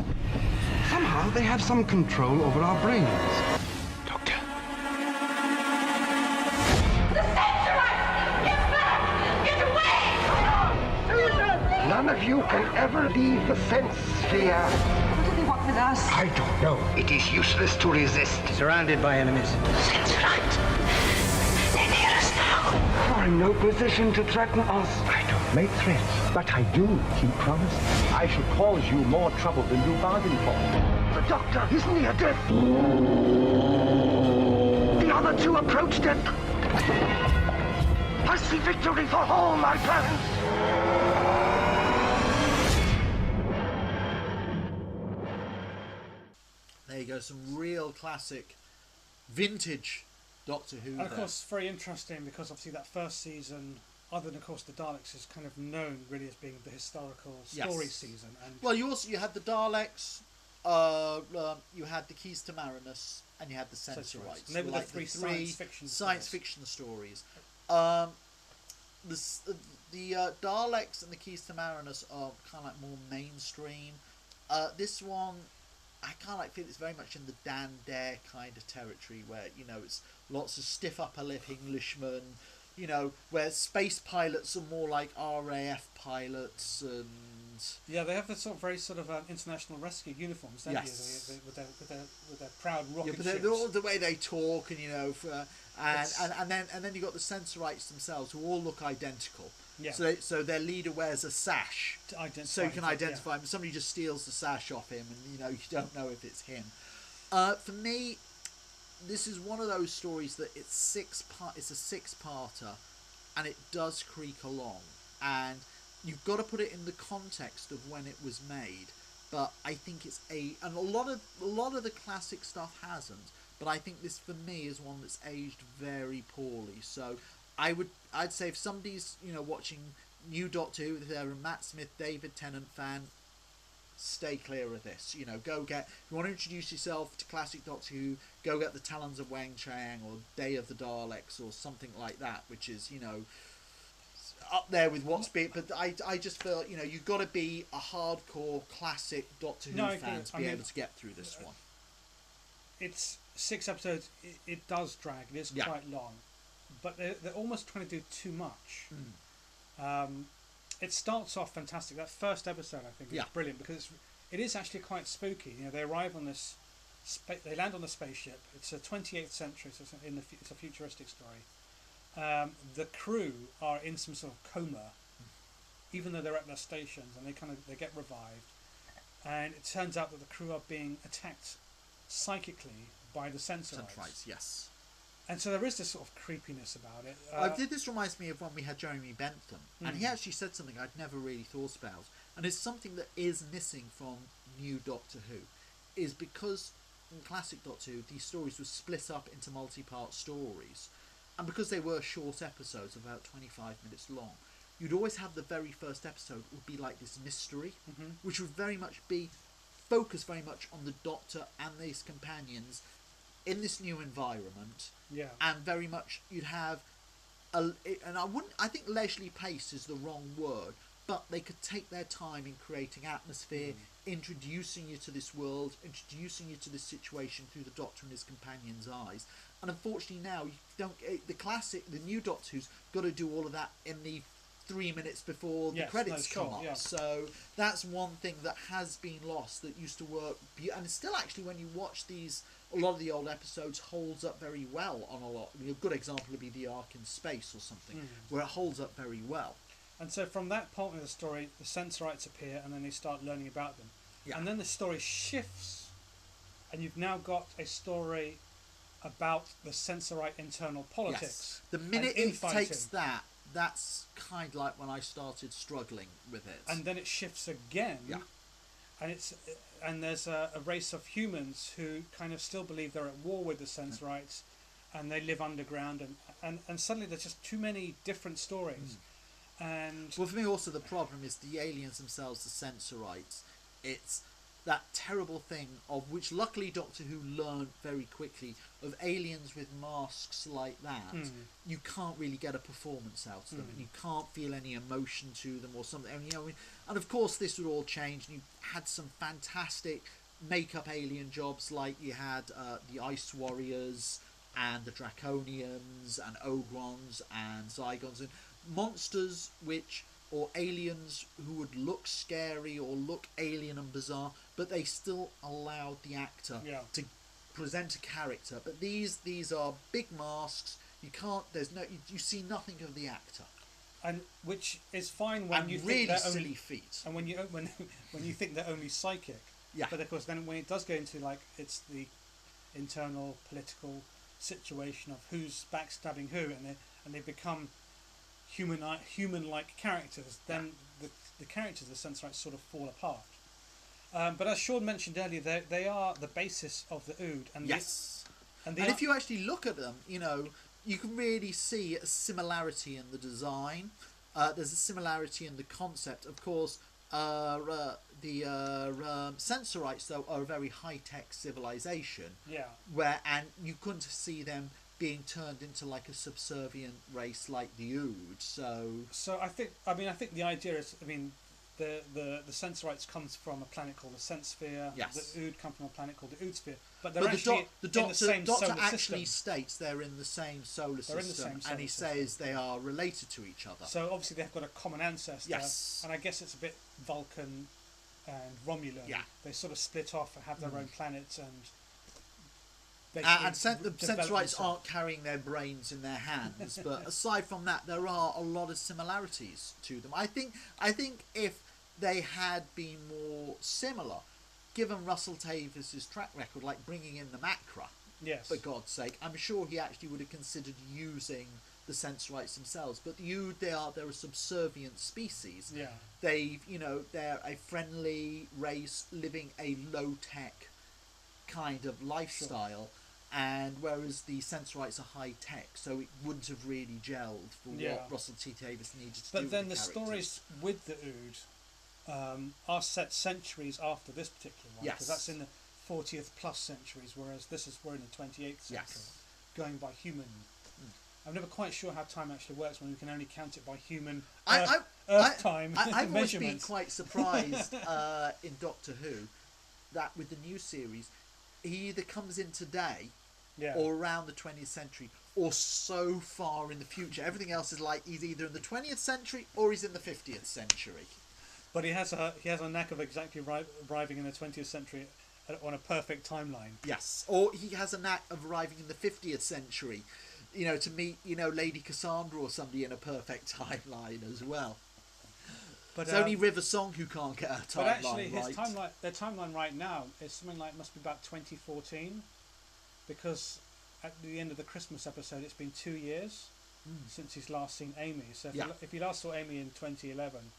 somehow they have some control over our brains. Doctor. The Sensorites! Get back! Get away! None of you can ever leave the Sense Sphere. What do they want with us? I don't know. It is useless to resist. Surrounded by enemies. Sensorites! They're near us now. You're in no position to threaten us. I don't make threats, but I do keep promises. I should cause you more trouble than you bargained for. The Doctor is near death. The other two approach death. I see victory for all my plans. There you go, some real classic vintage Doctor Who. And of course, very interesting because obviously that first season other than of course the Daleks is kind of known really as being the historical story season. And well, you had the Daleks, you had the Keys to Marinus, and you had the Sensorites. And they were like the three science fiction stories. The Daleks and the Keys to Marinus are kind of like more mainstream. This one, I kind of feel it's very much in the Dan Dare kind of territory where, it's lots of stiff upper lip Englishmen, where space pilots are more like RAF pilots and... Yeah, they have the very sort of international rescue uniforms, don't yes. you? With their proud rocket ships. ships. All the way they talk and, and then you got the Sensorites themselves who all look identical. Yeah. So their leader wears a sash, so you can identify him. Somebody just steals the sash off him, and you don't know if it's him. For me, this is one of those stories that it's a six-parter, and it does creak along, and you've got to put it in the context of when it was made. But I think it's and a lot of the classic stuff hasn't. But I think this for me is one that's aged very poorly. So I'd say if somebody's watching new Doctor Who, if they're a Matt Smith, David Tennant fan, stay clear of this. Go get, if you want to introduce yourself to classic Doctor Who, go get the Talons of Weng Chiang or Day of the Daleks or something like that, which is up there with what's been. But I just feel you've got to be a hardcore classic Doctor Who fan to be able to get through this one. It's 6 episodes. It does drag. It is quite long. But they're almost trying to do too much. It starts off fantastic. That first episode, I think, is brilliant because it is actually quite spooky. They arrive on this, they land on the spaceship. It's a 28th century, so it's a futuristic story. The crew are in some sort of coma, even though they're at their stations, and they get revived. And it turns out that the crew are being attacked psychically by the Sensorites. Yes. And so there is this sort of creepiness about it. This reminds me of when we had Jeremy Bentham, and he actually said something I'd never really thought about, and it's something that is missing from new Doctor Who, is because in classic Doctor Who these stories were split up into multi-part stories, and because they were short episodes, about 25 minutes long, you'd always have the very first episode would be like this mystery, which would very much be focused very much on the Doctor and his companions in this new environment. Yeah. And very much you'd have I think leisurely pace is the wrong word, but they could take their time in creating atmosphere, introducing you to this world, introducing you to this situation through the Doctor and his companions' eyes. And unfortunately now you don't. The new Doctor Who's got to do all of that in the 3 minutes before the credits come up. Yeah. So that's one thing that has been lost that used to work, and it's still actually when you watch these. A lot of the old episodes holds up very well on a lot. A good example would be The Ark in Space or something, where it holds up very well. And so from that point of the story, the Sensorites appear, and then they start learning about them. Yeah. And then the story shifts, and you've now got a story about the Sensorite internal politics. Yes. The minute it takes that, that's kind of like when I started struggling with it. And then it shifts again. Yeah. And there's a race of humans who kind of still believe they're at war with the Sensorites, and they live underground, and suddenly there's just too many different stories. And well, for me also the problem is the aliens themselves, the Sensorites. It's that terrible thing of which luckily Doctor Who learned very quickly of aliens with masks like that. You can't really get a performance out of them, and you can't feel any emotion to them or something. And of course this would all change, and you had some fantastic make-up alien jobs, like you had the Ice Warriors and the Draconians and Ogrons and Zygons and monsters or aliens who would look scary or look alien and bizarre, but they still allowed the actor to present a character. But these are big masks. You can't. You see nothing of the actor. And which is fine when you really think they're silly only feet. And when you think they're only psychic. Yeah. But of course, then when it does go into it's the internal political situation of who's backstabbing who, and they become human-like characters, then the characters of the Sensorites sort of fall apart. But as Sean mentioned earlier, they are the basis of the Ood. And yes. And if you actually look at them, you can really see a similarity in the design. There's a similarity in the concept. Of course, the Sensorites, though, are a very high-tech civilization. Yeah. And you couldn't see them being turned into like a subservient race like the Ood. So I think the idea is, the Sensorites comes from a planet called the Sensphere. Yes. The Ood come from a planet called the Oodsphere. But they're but actually the in the same Doctor solar actually system. states they're in the same solar They're in the system, same solar and he system. says they are related to each other. So obviously they've got a common ancestor. Yes. And I guess it's a bit Vulcan and Romulan. Yeah. They sort of split off and have their own planets and. The develop Sensorites themselves. aren't carrying their brains in their hands, but aside from that, there are a lot of similarities to them. I think if they had been more similar, given Russell Davis's track record, like bringing in the Macra, Yes. for God's sake, I'm sure he actually would have considered using the Sensorites themselves. But they're a subservient species. Yeah. They're a friendly race living a low-tech kind of lifestyle, and whereas the Sensorites are high tech, so it wouldn't have really gelled for what Russell T Davis needed to do. But then with the stories with the Ood are set centuries after this particular one, because that's in the 40th plus centuries, whereas we're in the 28th century, going by human. I'm never quite sure how time actually works when we can only count it by human Earth time. I've always been measurements. quite surprised in Doctor Who that with the new series, he either comes in today or around the 20th century or so far in the future. Everything else is like he's either in the 20th century or he's in the 50th century. But he has a knack of exactly arriving in the 20th century on a perfect timeline. Yes, or he has a knack of arriving in the 50th century, to meet, Lady Cassandra or somebody in a perfect timeline as well. But it's only River Song who can't get her timeline But actually, right. their timeline right now is something like, must be about 2014, because at the end of the Christmas episode, it's been 2 years since he's last seen Amy. So if he last saw Amy in 2011,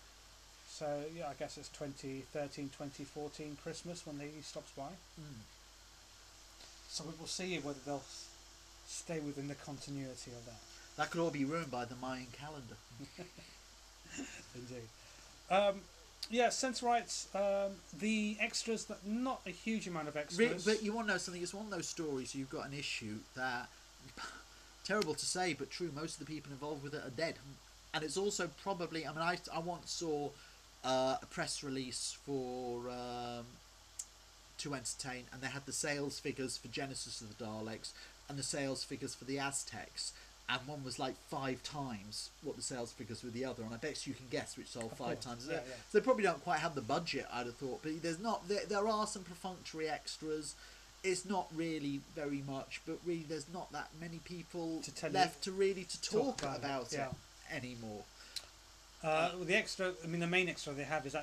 so I guess it's 2013, 2014 Christmas when he stops by. So we will see whether they'll stay within the continuity of that. That could all be ruined by the Mayan calendar. Indeed. Sensorites, the extras, not a huge amount of extras. But you want to know something? It's one of those stories you've got an issue that, terrible to say, but true, most of the people involved with it are dead. And it's also probably, I once saw a press release for To Entertain, and they had the sales figures for Genesis of the Daleks and the sales figures for the Aztecs. And one was like 5 times what the sales figures were the other, and I bet you can guess which sold 5 times. Yeah. So they probably don't quite have the budget, I'd have thought. But there are some perfunctory extras. It's not really very much, but really there's not that many people left to talk about it anymore. The extra, the main extra they have is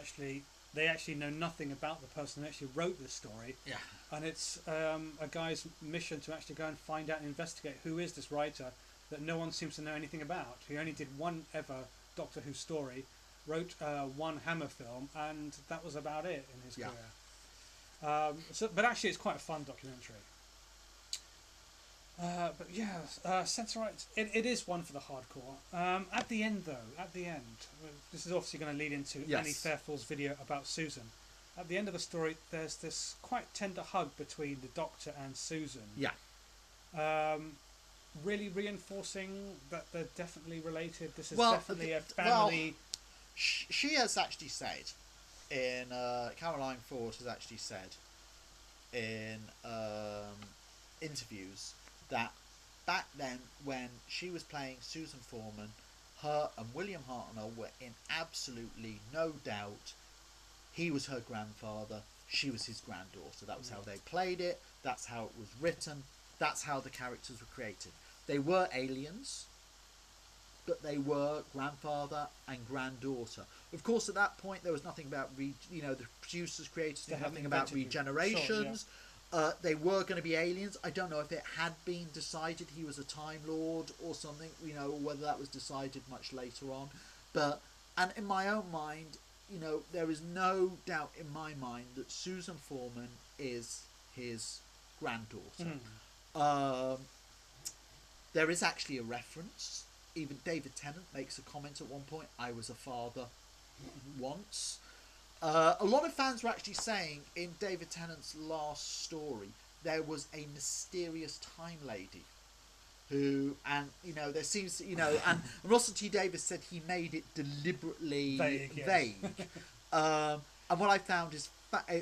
they actually know nothing about the person who actually wrote this story. Yeah. And it's a guy's mission to actually go and find out and investigate who is this writer that no one seems to know anything about. He only did one ever Doctor Who story, wrote one Hammer film, and that was about it in his career. But actually it's quite a fun documentary. Sensorites, it is one for the hardcore. At the end, this is obviously going to lead into Annie Fairfoul's video about Susan. At the end of the story, there's this quite tender hug between the Doctor and Susan. Yeah. Really reinforcing that they're definitely related. This is definitely a family. She has actually said in Caroline Ford has actually said in interviews that back then when she was playing Susan Foreman, her and William Hartnell were in absolutely no doubt. He was her grandfather, she was his granddaughter. That was how they played it, that's how it was written, that's how the characters were created. They were aliens, but they were grandfather and granddaughter. Of course, at that point, there was nothing about the producers, creators, knew nothing about regenerations. They were going to be aliens. I don't know if it had been decided he was a Time Lord or something, or whether that was decided much later on. And in my own mind, there is no doubt in my mind that Susan Foreman is his granddaughter. There is actually a reference. Even David Tennant makes a comment at one point, I was a father once. A lot of fans were actually saying in David Tennant's last story there was a mysterious time lady who, and there seems to, and Russell T Davies said he made it deliberately vague. And what I found is,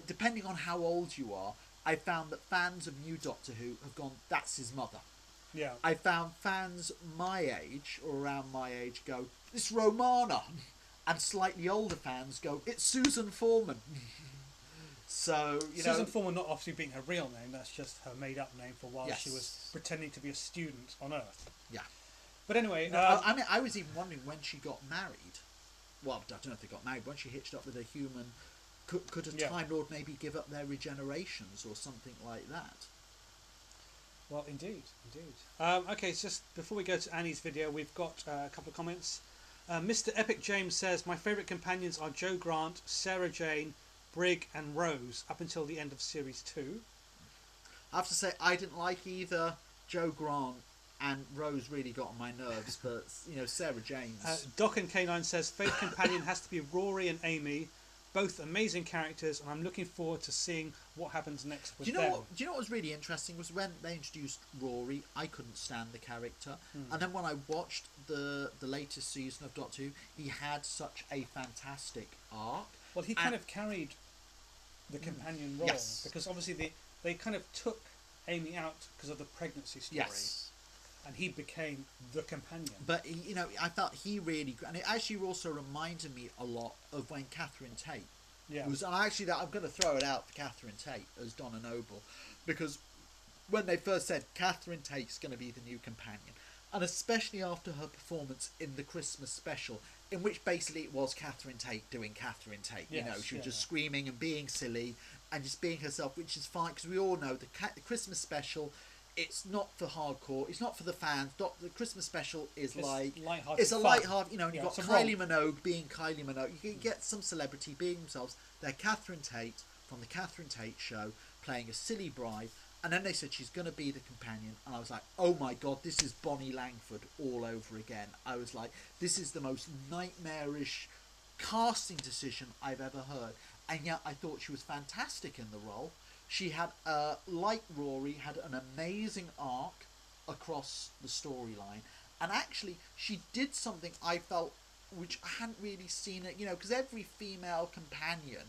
depending on how old you are, I found that fans of New Doctor Who have gone, that's his mother. Yeah. I found fans my age, or around my age, go, it's Romana. And slightly older fans go, it's Susan Foreman. So, Susan Foreman not obviously being her real name, that's just her made-up name for while Yes. she was pretending to be a student on Earth. Yeah. But anyway... I mean, I was even wondering when she got married. Well, I don't know if they got married. When she hitched up with a human, could a Time Lord maybe give up their regenerations or something like that? Well, indeed. Okay, so just before we go to Annie's video, we've got a couple of comments. Mr. Epic James says, my favourite companions are Joe Grant, Sarah Jane, Brig and Rose up until the end of Series 2. I have to say, I didn't like either Joe Grant, and Rose really got on my nerves, but, Sarah James. Doc and K9 says, favourite companion has to be Rory and Amy, both amazing characters, and I'm looking forward to seeing what happens next with them. Do you know what was really interesting was when they introduced Rory, I couldn't stand the character. And then when I watched the latest season of Doctor Who, he had such a fantastic arc. Well, he kind of carried the companion role, because obviously they kind of took Amy out because of the pregnancy story. Yes. And he became the companion. But, I felt he really... And it actually also reminded me a lot of when Catherine Tate was... And actually, I'm going to throw it out for Catherine Tate as Donna Noble. Because when they first said Catherine Tate's going to be the new companion, and especially after her performance in the Christmas special, in which basically it was Catherine Tate doing Catherine Tate. She was just screaming and being silly and just being herself, which is fine, because we all know the Christmas special... It's not for hardcore. It's not for the fans. The Christmas special is light-hearted. It's a light-hearted. And you've got Kylie Minogue being Kylie Minogue. You can get some celebrity being themselves. They're Catherine Tate from the Catherine Tate Show, playing a silly bride. And then they said she's going to be the companion, and I was like, oh my god, this is Bonnie Langford all over again. I was like, this is the most nightmarish casting decision I've ever heard. And yet I thought she was fantastic in the role. She had, like Rory, had an amazing arc across the storyline. And actually, she did something I felt, which I hadn't really seen it, because every female companion,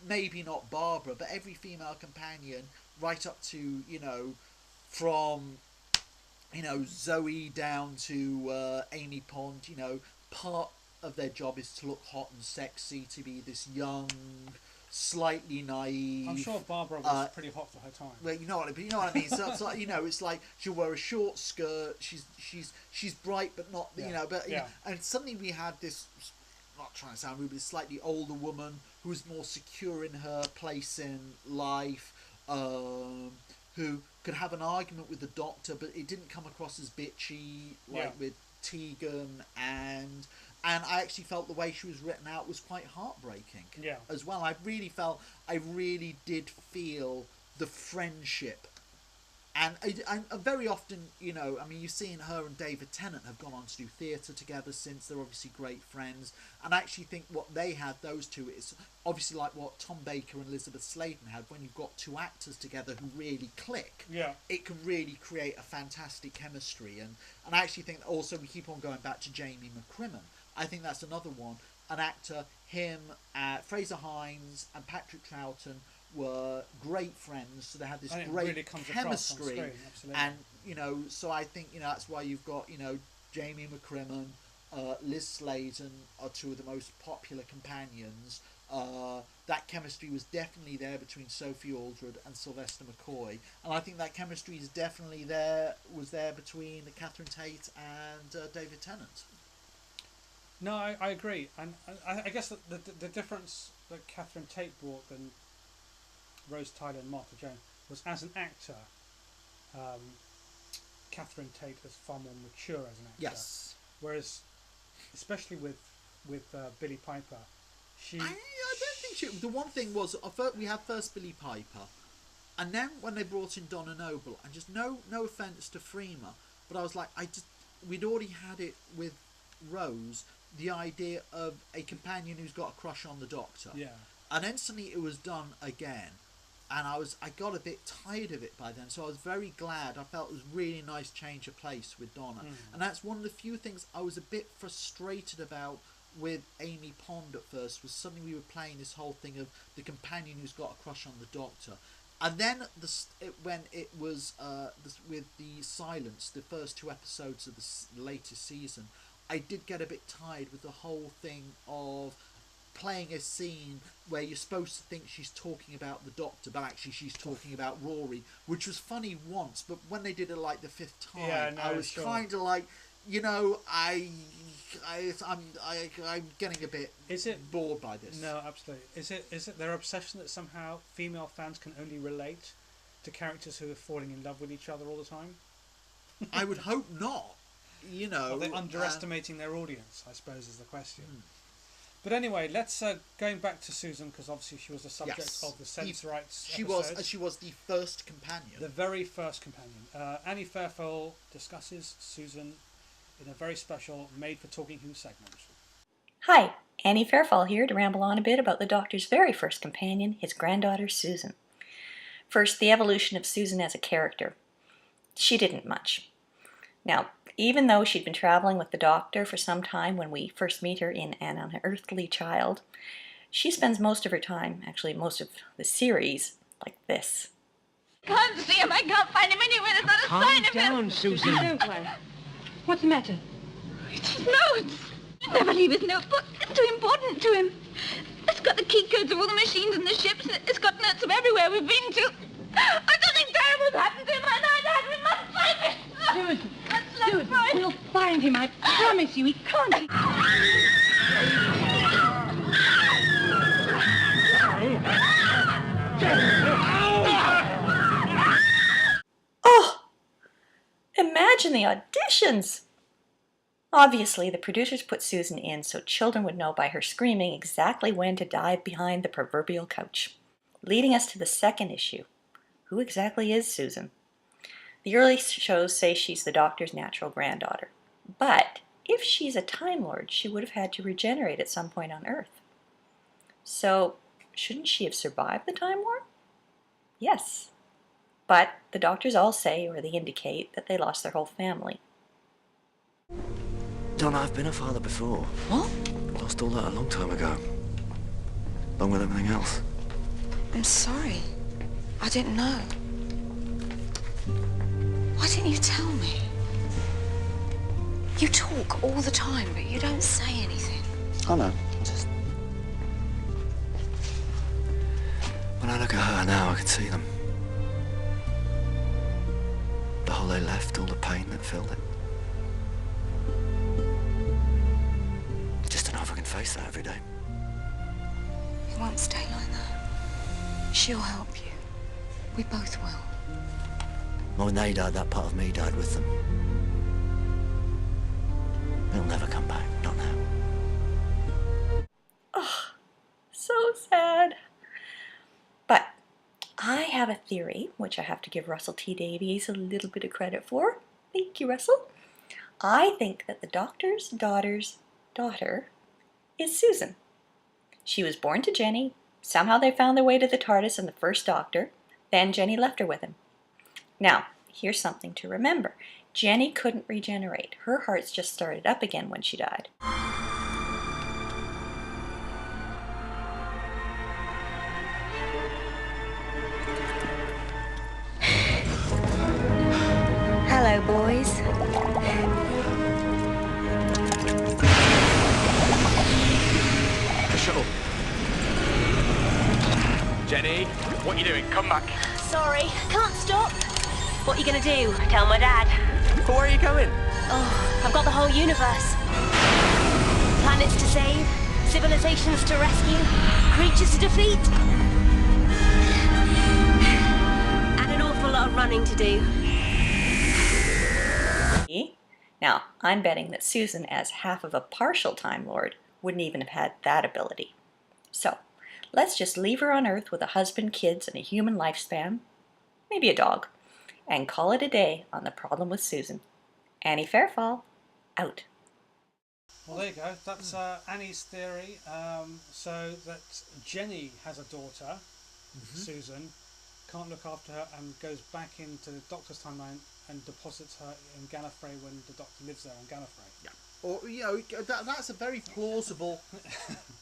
maybe not Barbara, but every female companion, right up to, from, Zoe down to Amy Pond, part of their job is to look hot and sexy, to be this young... slightly naive. I'm sure Barbara was pretty hot for her time. Well, you know what I mean. So it's like, it's like she'll wear a short skirt. She's bright, but not and suddenly we had this. Not trying to sound rude, but a slightly older woman who was more secure in her place in life, who could have an argument with the Doctor, but it didn't come across as bitchy with Tegan and I actually felt the way she was written out was quite heartbreaking as well. I really did feel the friendship, and very often, you've seen her and David Tennant have gone on to do theatre together since. They're obviously great friends, and I actually think what they had, those two, is obviously like what Tom Baker and Elizabeth Sladen had. When you've got two actors together who really click, it can really create a fantastic chemistry. And I actually think that also we keep on going back to Jamie McCrimmon. I think that's another one. An actor, him, Fraser Hines and Patrick Troughton were great friends, so they had this great really chemistry. Screen, and so I think that's why you've got Jamie McCrimmon, Liz Sladen are two of the most popular companions. That chemistry was definitely there between Sophie Aldred and Sylvester McCoy, and I think that chemistry is definitely was there between Catherine Tate and David Tennant. No, I agree, and I guess that the difference that Catherine Tate brought than Rose Tyler and Martha Jones was, as an actor, Catherine Tate is far more mature as an actor. Yes. Whereas, especially with Billie Piper, I don't think the one thing was we had first Billie Piper, and then when they brought in Donna Noble, and just no offence to Freema, but I was like, we'd already had it with Rose, the idea of a companion who's got a crush on the Doctor. Yeah. And instantly it was done again. And I got a bit tired of it by then, so I was very glad. I felt it was a really nice change of pace with Donna. And that's one of the few things I was a bit frustrated about with Amy Pond at first, was suddenly we were playing this whole thing of the companion who's got a crush on the Doctor. And then when it was with the Silence, the first 2 episodes of the latest season, I did get a bit tired with the whole thing of playing a scene where you're supposed to think she's talking about the Doctor, but actually she's talking about Rory, which was funny once, but when they did it like the 5th time, I was kind of like, you know, I'm getting a bit bored by this. No, absolutely. Is it their obsession that somehow female fans can only relate to characters who are falling in love with each other all the time? I would hope not. You know, are they underestimating their audience, I suppose, is the question. But anyway, let's going back to Susan, because obviously she was the subject of the Sensorites episode. She was the first companion. The very first companion. Annie Fairfoul discusses Susan in a very special Made for Talking Who segment. Hi, Annie Fairfoul here to ramble on a bit about the Doctor's very first companion, his granddaughter Susan. First, the evolution of Susan as a character. She didn't much. Now, even though she'd been traveling with the Doctor for some time when we first meet her in An Unearthly Child, she spends most of her time, actually most of the series, like this. Can't see him. I can't find him anywhere. There's not a sign of him. Calm down, Susan. Don't worry. What's the matter? It's his notes. He'll never leave his notebook. It's too important to him. It's got the key codes of all the machines and the ships. It's got notes of everywhere we've been to. Something terrible happened to him. I know that. We must find him. Susan, we'll find him. I promise you. He can't. Oh! Imagine the auditions! Obviously, the producers put Susan in so children would know by her screaming exactly when to dive behind the proverbial couch. Leading us to the second issue. Who exactly is Susan? The early shows say she's the Doctor's natural granddaughter. But if she's a Time Lord, she would have had to regenerate at some point on Earth. So, shouldn't she have survived the Time War? Yes. But the Doctors all say, or they indicate, that they lost their whole family. Donna, I've been a father before. What? Lost all that a long time ago. Along with everything else. I'm sorry. I didn't know. Why didn't you tell me? You talk all the time, but you don't say anything. I know. Just... When I look at her now, I can see them. The hole they left, all the pain that filled it. Just don't know if I can face that every day. It won't stay like that. She'll help you. We both will. Well, when they died, that part of me died with them. It'll never come back, not now. Oh, so sad. But I have a theory, which I have to give Russell T Davies a little bit of credit for. Thank you, Russell. I think that the Doctor's daughter's daughter is Susan. She was born to Jenny. Somehow they found their way to the TARDIS and the first Doctor. Then Jenny left her with him. Now, here's something to remember. Jenny couldn't regenerate. Her heart's just started up again when she died. Hello, boys. The shuttle. Jenny, what are you doing? Come back. Sorry, can't stop. What are you going to do? Tell my dad. Where are you going? Oh, I've got the whole universe. Planets to save, civilizations to rescue, creatures to defeat. And an awful lot of running to do. Now, I'm betting that Susan, as half of a partial Time Lord, wouldn't even have had that ability. So, let's just leave her on Earth with a husband, kids, and a human lifespan, maybe a dog, and call it a day on the problem with Susan. Annie Fairfoul, out. Well, there you go. That's Annie's theory. So that Jenny has a daughter, Susan, can't look after her, and goes back into the Doctor's timeline and deposits her in Gallifrey when the Doctor lives there on Gallifrey. Yeah. Or, that's a very plausible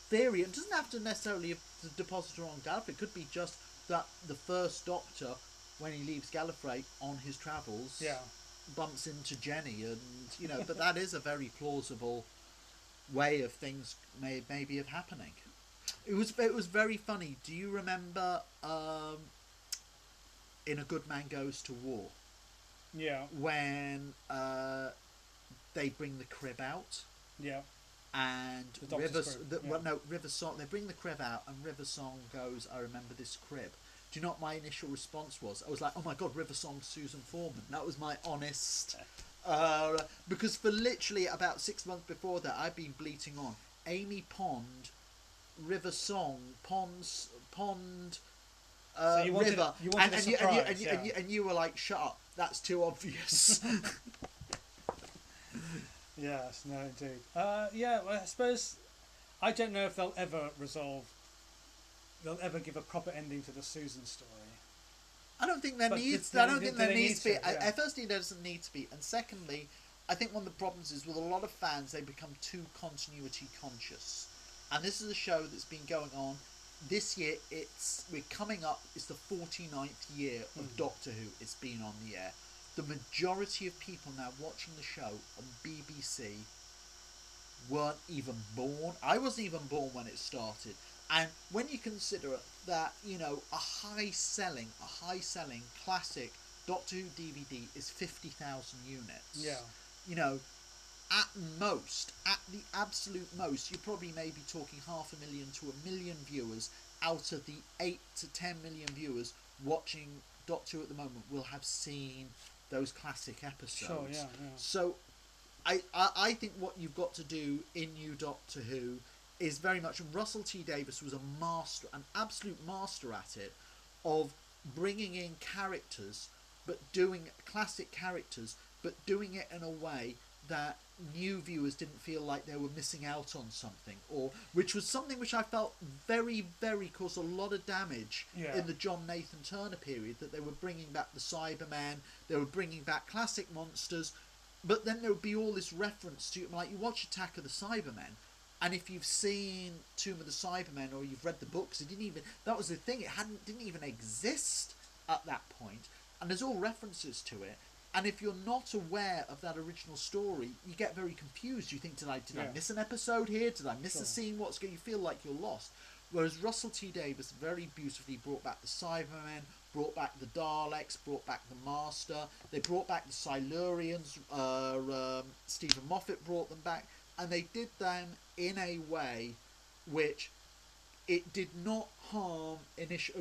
theory. It doesn't have to necessarily have the deposit her on Gallifrey. It could be just that the first Doctor, when he leaves Gallifrey on his travels, bumps into Jenny, and but that is a very plausible way of things maybe of happening. It was very funny. Do you remember in A Good Man Goes to War? Yeah. When they bring the crib out. Yeah. And River Song. They bring the crib out, and River Song goes, "I remember this crib." Do you know what my initial response was? I was like, "Oh my god, River Song's Susan Foreman." That was my honest. Because for literally about 6 months before that, I'd been bleating on Amy Pond, River Song, Pond. So you wanted, River, you wanted a surprise, and you were like, "Shut up! That's too obvious." Yes, no, indeed. Well, I suppose I don't know if they'll ever give a proper ending to the Susan story. I don't think there needs to be. Firstly, there doesn't need to be, and secondly, I think one of the problems is with a lot of fans, they become too continuity conscious, and this is a show that's been going on. This year, we're coming up. It's the 49th year of Doctor Who. It's been on the air. The majority of people now watching the show on BBC weren't even born. I wasn't even born when it started. And when you consider that, a high-selling classic Doctor Who DVD is 50,000 units. Yeah. At the absolute most, you're probably maybe talking 500,000 to 1 million viewers out of the 8 to 10 million viewers watching Doctor Who at the moment will have seen those classic episodes. Sure, yeah. So I think what you've got to do in New Doctor Who is very much, and Russell T Davies was an absolute master at it, of bringing in characters, but doing classic characters, but doing it in a way that new viewers didn't feel like they were missing out on something, which was something which I felt very, very caused a lot of damage in the John Nathan Turner period, that they were bringing back the Cybermen, they were bringing back classic monsters, but then there would be all this reference to, like, you watch Attack of the Cybermen, and if you've seen Tomb of the Cybermen or you've read the books, that was the thing, it didn't even exist at that point, and there's all references to it. And if you're not aware of that original story, you get very confused. You think, did I miss an episode here? Did I miss a scene? You feel like you're lost. Whereas Russell T Davies very beautifully brought back the Cybermen, brought back the Daleks, brought back the Master. They brought back the Silurians. Stephen Moffat brought them back. And they did them in a way which it did not harm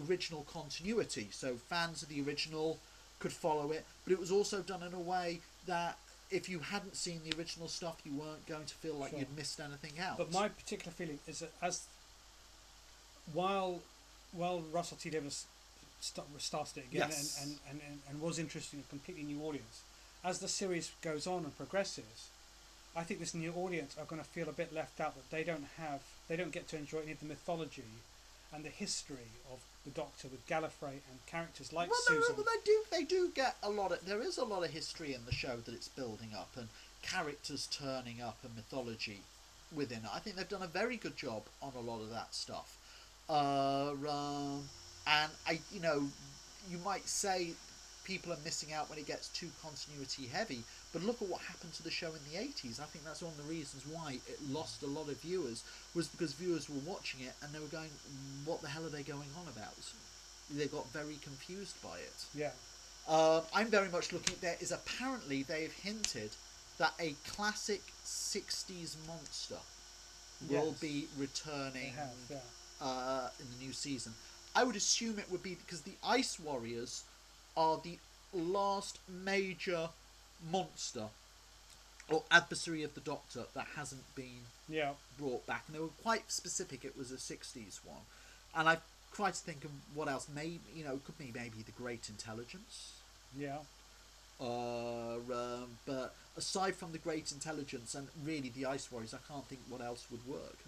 original continuity. So fans of the original could follow it, but it was also done in a way that if you hadn't seen the original stuff, you weren't going to feel like you'd missed anything out. But my particular feeling is that while Russell T Davies started it again and was interested in a completely new audience, as the series goes on and progresses, I think this new audience are going to feel a bit left out, that they don't get to enjoy any of the mythology and the history of the Doctor with Gallifrey and characters like Susan. They do get a lot of. There is a lot of history in the show that it's building up, and characters turning up, and mythology within it. I think they've done a very good job on a lot of that stuff. And you might say people are missing out when it gets too continuity heavy, but look at what happened to the show in the 80s. I think that's one of the reasons why it lost a lot of viewers, was because viewers were watching it and they were going, what the hell are they going on about? They got very confused by it. Yeah. I'm very much looking at there is apparently they've hinted that a classic 60s monster will be returning in the new season. I would assume it would be because the Ice Warriors are the last major monster or adversary of the Doctor that hasn't been brought back, and they were quite specific. It was a 60s one, and I tried to think of what else. Maybe could be maybe the Great Intelligence. Yeah. But aside from the Great Intelligence and really the Ice Warriors, I can't think what else would work.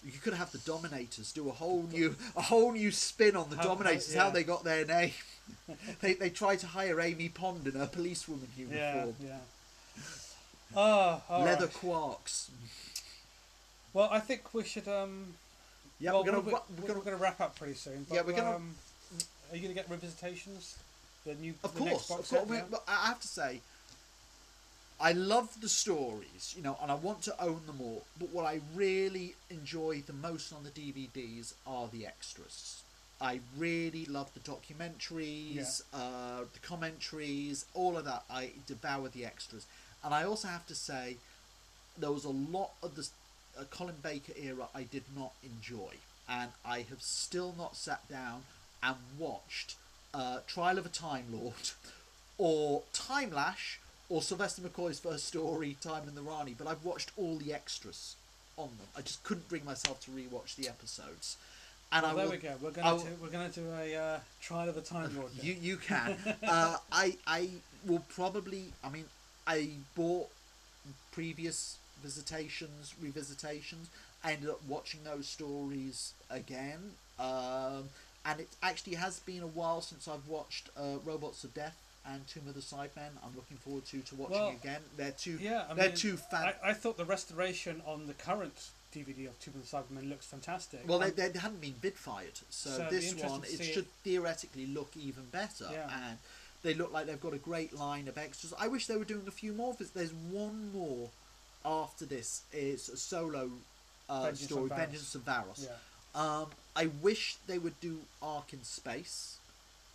You could have the Dominators do a whole new spin on the Dominators, how they got their name. they tried to hire Amy Pond in her policewoman uniform. Leather right. Quarks. Well, I think we should. Yeah, well, we're gonna wrap up pretty soon. But, yeah, we're gonna. Are you gonna get revisitations? The Of next course. box set, yeah? But I have to say, I love the stories, and I want to own them all. But what I really enjoy the most on the DVDs are the extras. I really love the documentaries, the commentaries, all of that. I devour the extras. And I also have to say, there was a lot of the Colin Baker era I did not enjoy. And I have still not sat down and watched Trial of a Time Lord or Time Lash or Sylvester McCoy's first story, Time and the Rani. But I've watched all the extras on them. I just couldn't bring myself to rewatch the episodes. And well, there we go. We're going to do a Trial of the Time Lord. You can. I will probably. I mean, I bought previous revisitations. I ended up watching those stories again. And it actually has been a while since I've watched Robots of Death and Tomb of the Cybermen. I'm looking forward to watching again. They're two. Yeah, they're two fan. I thought the restoration on the current DVD of Tomb of the Cybermen looks fantastic. Well, they hadn't been bid fired, so this one it should theoretically look even better, and they look like they've got a great line of extras. I wish they were doing a few more. There's one more after this. It's a solo story, Vengeance of Varos. Yeah. I wish they would do Ark in Space,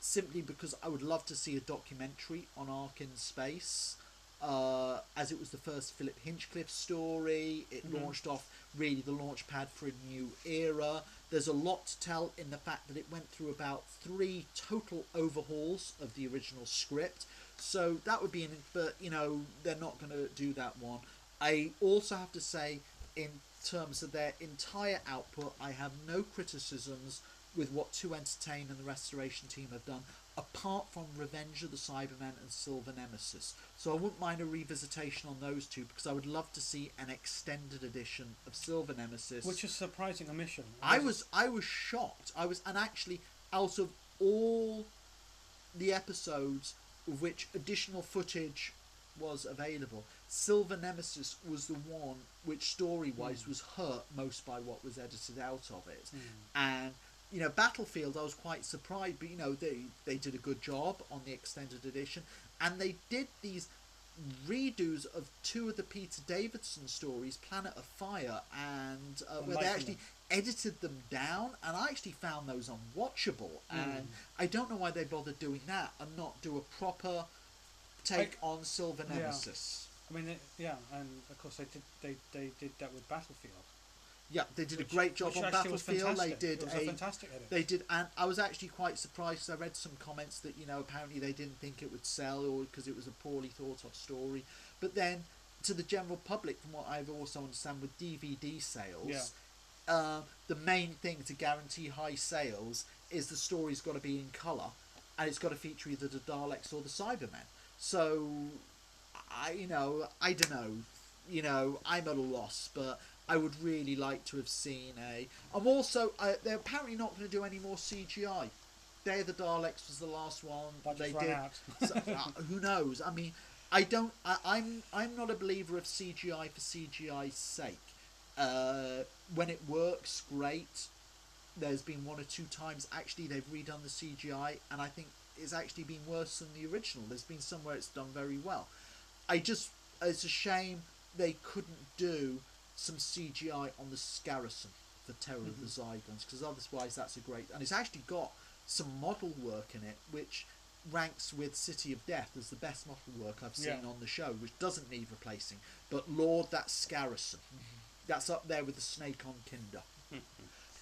simply because I would love to see a documentary on Ark in Space. As it was the first Philip Hinchcliffe story, it launched off really the launch pad for a new era. There's a lot to tell in the fact that it went through about 3 total overhauls of the original script, so that would be but they're not going to do that one. I also have to say, in terms of their entire output, I have no criticisms with what 2 Entertain and the restoration team have done, apart from Revenge of the Cybermen and Silver Nemesis. So I wouldn't mind a revisitation on those two, because I would love to see an extended edition of Silver Nemesis. Which is a surprising omission. I was shocked. And actually, out of all the episodes of which additional footage was available, Silver Nemesis was the one which story-wise was hurt most by what was edited out of it. And Battlefield, I was quite surprised, but they did a good job on the extended edition, and they did these redos of 2 of the Peter Davidson stories, Planet of Fire, and where they actually edited them down, and I actually found those unwatchable. And I don't know why they bothered doing that and not do a proper take on Silver Nemesis. I mean, and of course they did that with Battlefield. Yeah, they did a great job on Battlefield. They did a fantastic edit. They did, and I was actually quite surprised. I read some comments that apparently they didn't think it would sell, or because it was a poorly thought of story. But then, to the general public, from what I've also understand with DVD sales, the main thing to guarantee high sales is the story's got to be in colour, and it's got to feature either the Daleks or the Cybermen. So, I don't know. I'm at a loss, but I would really like to have seen I'm also. They're apparently not going to do any more CGI. Day of the Daleks was the last one they did. Out. So, who knows? I mean, I don't. I'm not a believer of CGI for CGI's sake. When it works, great. There's been 1 or 2 times actually they've redone the CGI, and I think it's actually been worse than the original. There's been some where it's done very well. It's a shame they couldn't do some CGI on the Scarrison for Terror of the Zygons, because otherwise that's a great, and it's actually got some model work in it which ranks with City of Death as the best model work I've seen on the show, which doesn't need replacing. But Lord, that Scarrison, that's up there with the Snake on Kinder.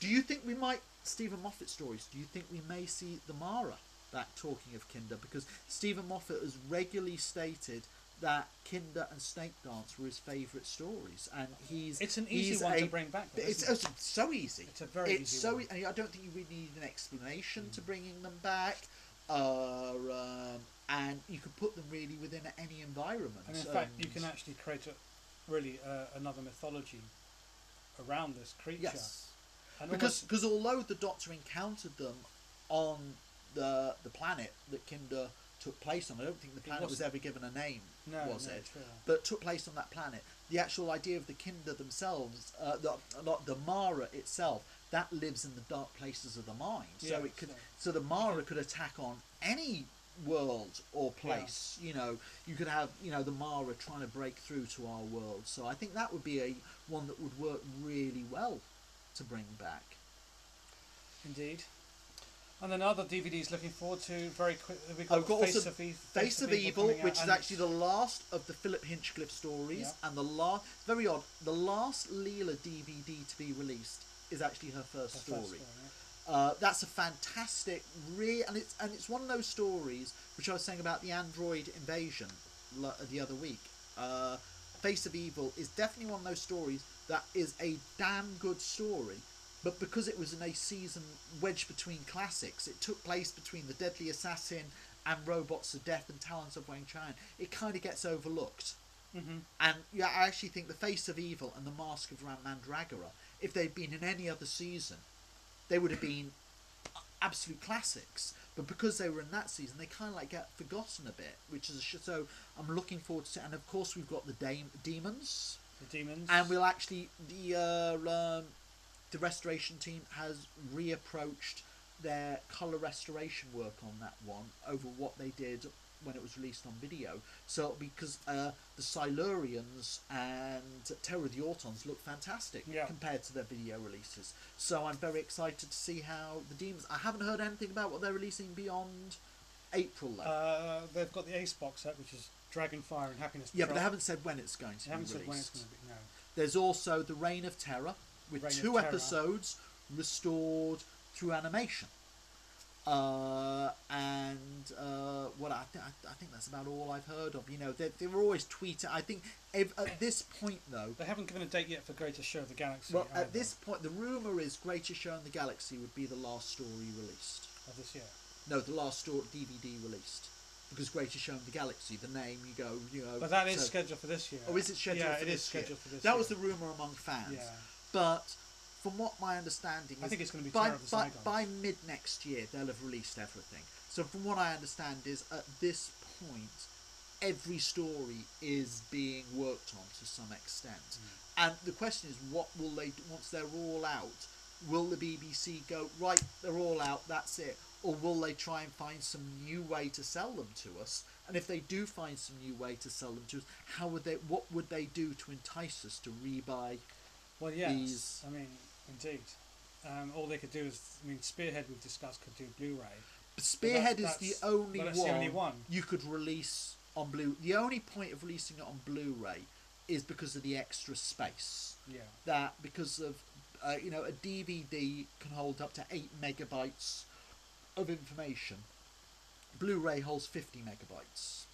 Do you think we might, Stephen Moffat stories, do you think we may see the Mara back, talking of Kinder? Because Stephen Moffat has regularly stated that Kinder and Snake Dance were his favourite stories, and it's an easy one to bring back. It's so easy. It's a very easy one. I don't think you really need an explanation to bringing them back. and you could put them really within any environment. And in fact, you can actually create another mythology around this creature. Yes, and because although the Doctor encountered them on the planet that Kinder took place on, I don't think the planet was ever given a name, was it? True. But took place on that planet. The actual idea of the Kinder themselves, the Mara itself, that lives in the dark places of the mind. So it could, so the Mara could attack on any world or place. You know, you could have, you know, the Mara trying to break through to our world. So I think that would be one that would work really well to bring back. Indeed. And then other DVDs looking forward to very quick. I've got also Face of Evil, which is actually the last of the Philip Hinchcliffe stories, and the last, very odd, the last Leela DVD to be released is actually her first story. That's a fantastic, and it's one of those stories which I was saying about the android invasion the other week. Face of Evil is definitely one of those stories that is a damn good story. But because it was in a season wedged between classics, it took place between The Deadly Assassin and Robots of Death and Talons of Wang Chan. It kind of gets overlooked. Mm-hmm. And yeah, I actually think The Face of Evil and The Mask of Mandragora, if they'd been in any other season, they would have been absolute classics. But because they were in that season, they kind of like get forgotten a bit, which is so I'm looking forward to. And of course, we've got the demons. The demons. And we'll actually the restoration team has reapproached their colour restoration work on that one over what they did when it was released on video. So because the Silurians and Terror of the Autons look fantastic compared to their video releases. So I'm very excited to see how the demons. I haven't heard anything about what they're releasing beyond April though. They've got the Ace box set, which is Dragonfire and Happiness Patrol. Yeah, but they haven't said when it's going to be released. Said when it's going to be, no. There's also the Reign of Terror, with 2 episodes restored through animation. What I think that's about all I've heard of. You know, they were always tweeting. I think at this point though, they haven't given a date yet for Greatest Show of the Galaxy. Well, either. At this point, the rumor is Greatest Show in the Galaxy would be the last story released of this year. No, the last story DVD released. Because Greatest Show in the Galaxy, the name you know. But that is scheduled for this year. Oh, is it scheduled? Yeah, for it this is scheduled for this. That year. was the rumor among fans. Yeah. But from what my understanding is, I think it's going to be by mid next year they'll have released everything. So from what I understand is at this point, every story is being worked on to some extent. And the question is, what will they do once they're all out? Will the BBC go, right, they're all out, that's it? Or will they try and find some new way to sell them to us? And if they do find some new way to sell them to us, what would they do to entice us to rebuy these? I mean, indeed. All they could do is, Spearhead we've discussed could do Blu-ray. But Spearhead is the only one you could release on Blu. The only point of releasing it on Blu-ray is because of the extra space. Yeah. That because of a DVD can hold up to 8 megabytes of information. Blu-ray holds 50 megabytes.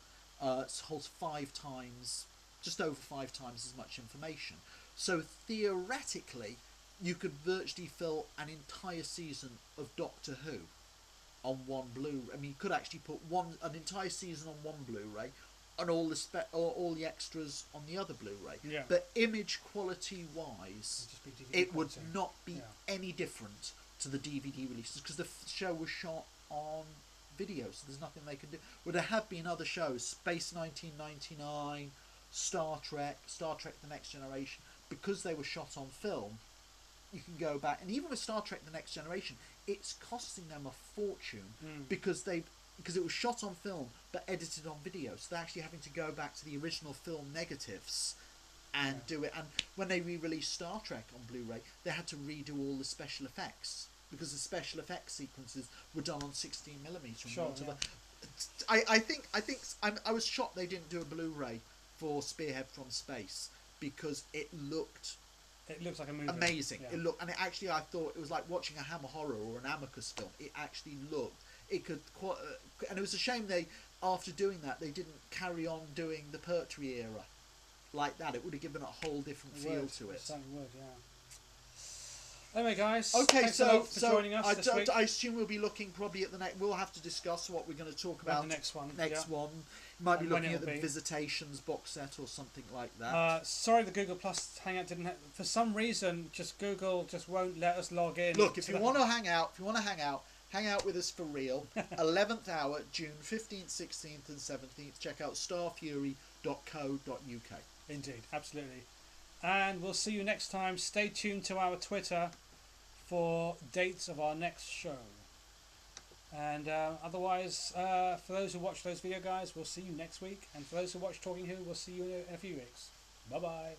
It holds 5 times, just over 5 times as much information. So theoretically, you could virtually fill an entire season of Doctor Who on one Blu-ray. I mean, you could actually put an entire season on one Blu-ray, and all the extras on the other Blu-ray. Yeah. But image quality wise, it would not be any different to the DVD releases because the show was shot on video, so there's nothing they can do. Would there have been other shows, Space 1999, Star Trek, The Next Generation, because they were shot on film, you can go back, and even with Star Trek The Next Generation, it's costing them a fortune because it was shot on film but edited on video, so they're actually having to go back to the original film negatives and do it. And when they re-released Star Trek on Blu-ray, they had to redo all the special effects because the special effects sequences were done on 16mm. Sure, I was shocked they didn't do a Blu-ray for Spearhead from Space because it looked like a movie. Amazing. Yeah. It looked, and I thought it was like watching a Hammer horror or an Amicus film. It actually looked. It could quite, and it was a shame after doing that, they didn't carry on doing the Pertwee era like that. It would have given a whole different feel to it. It certainly would, yeah. Anyway, guys. Okay, thanks a lot for joining us this week. I assume we'll be looking probably at the next. We'll have to discuss what we're going to talk about. The next one. Next one. Might be And when looking at it'll the be. Visitations box set or something like that. Sorry, the Google Plus Hangout didn't. For some reason, Google just won't let us log in. Look, if you want to hang out, hang out with us for real. 11th hour, June 15th, 16th, and 17th. Check out starfury.co.uk. Indeed, absolutely. And we'll see you next time. Stay tuned to our Twitter for dates of our next show. And otherwise, for those who watch those video guys, we'll see you next week. And for those who watch Talking Who, we'll see you in a few weeks. Bye-bye.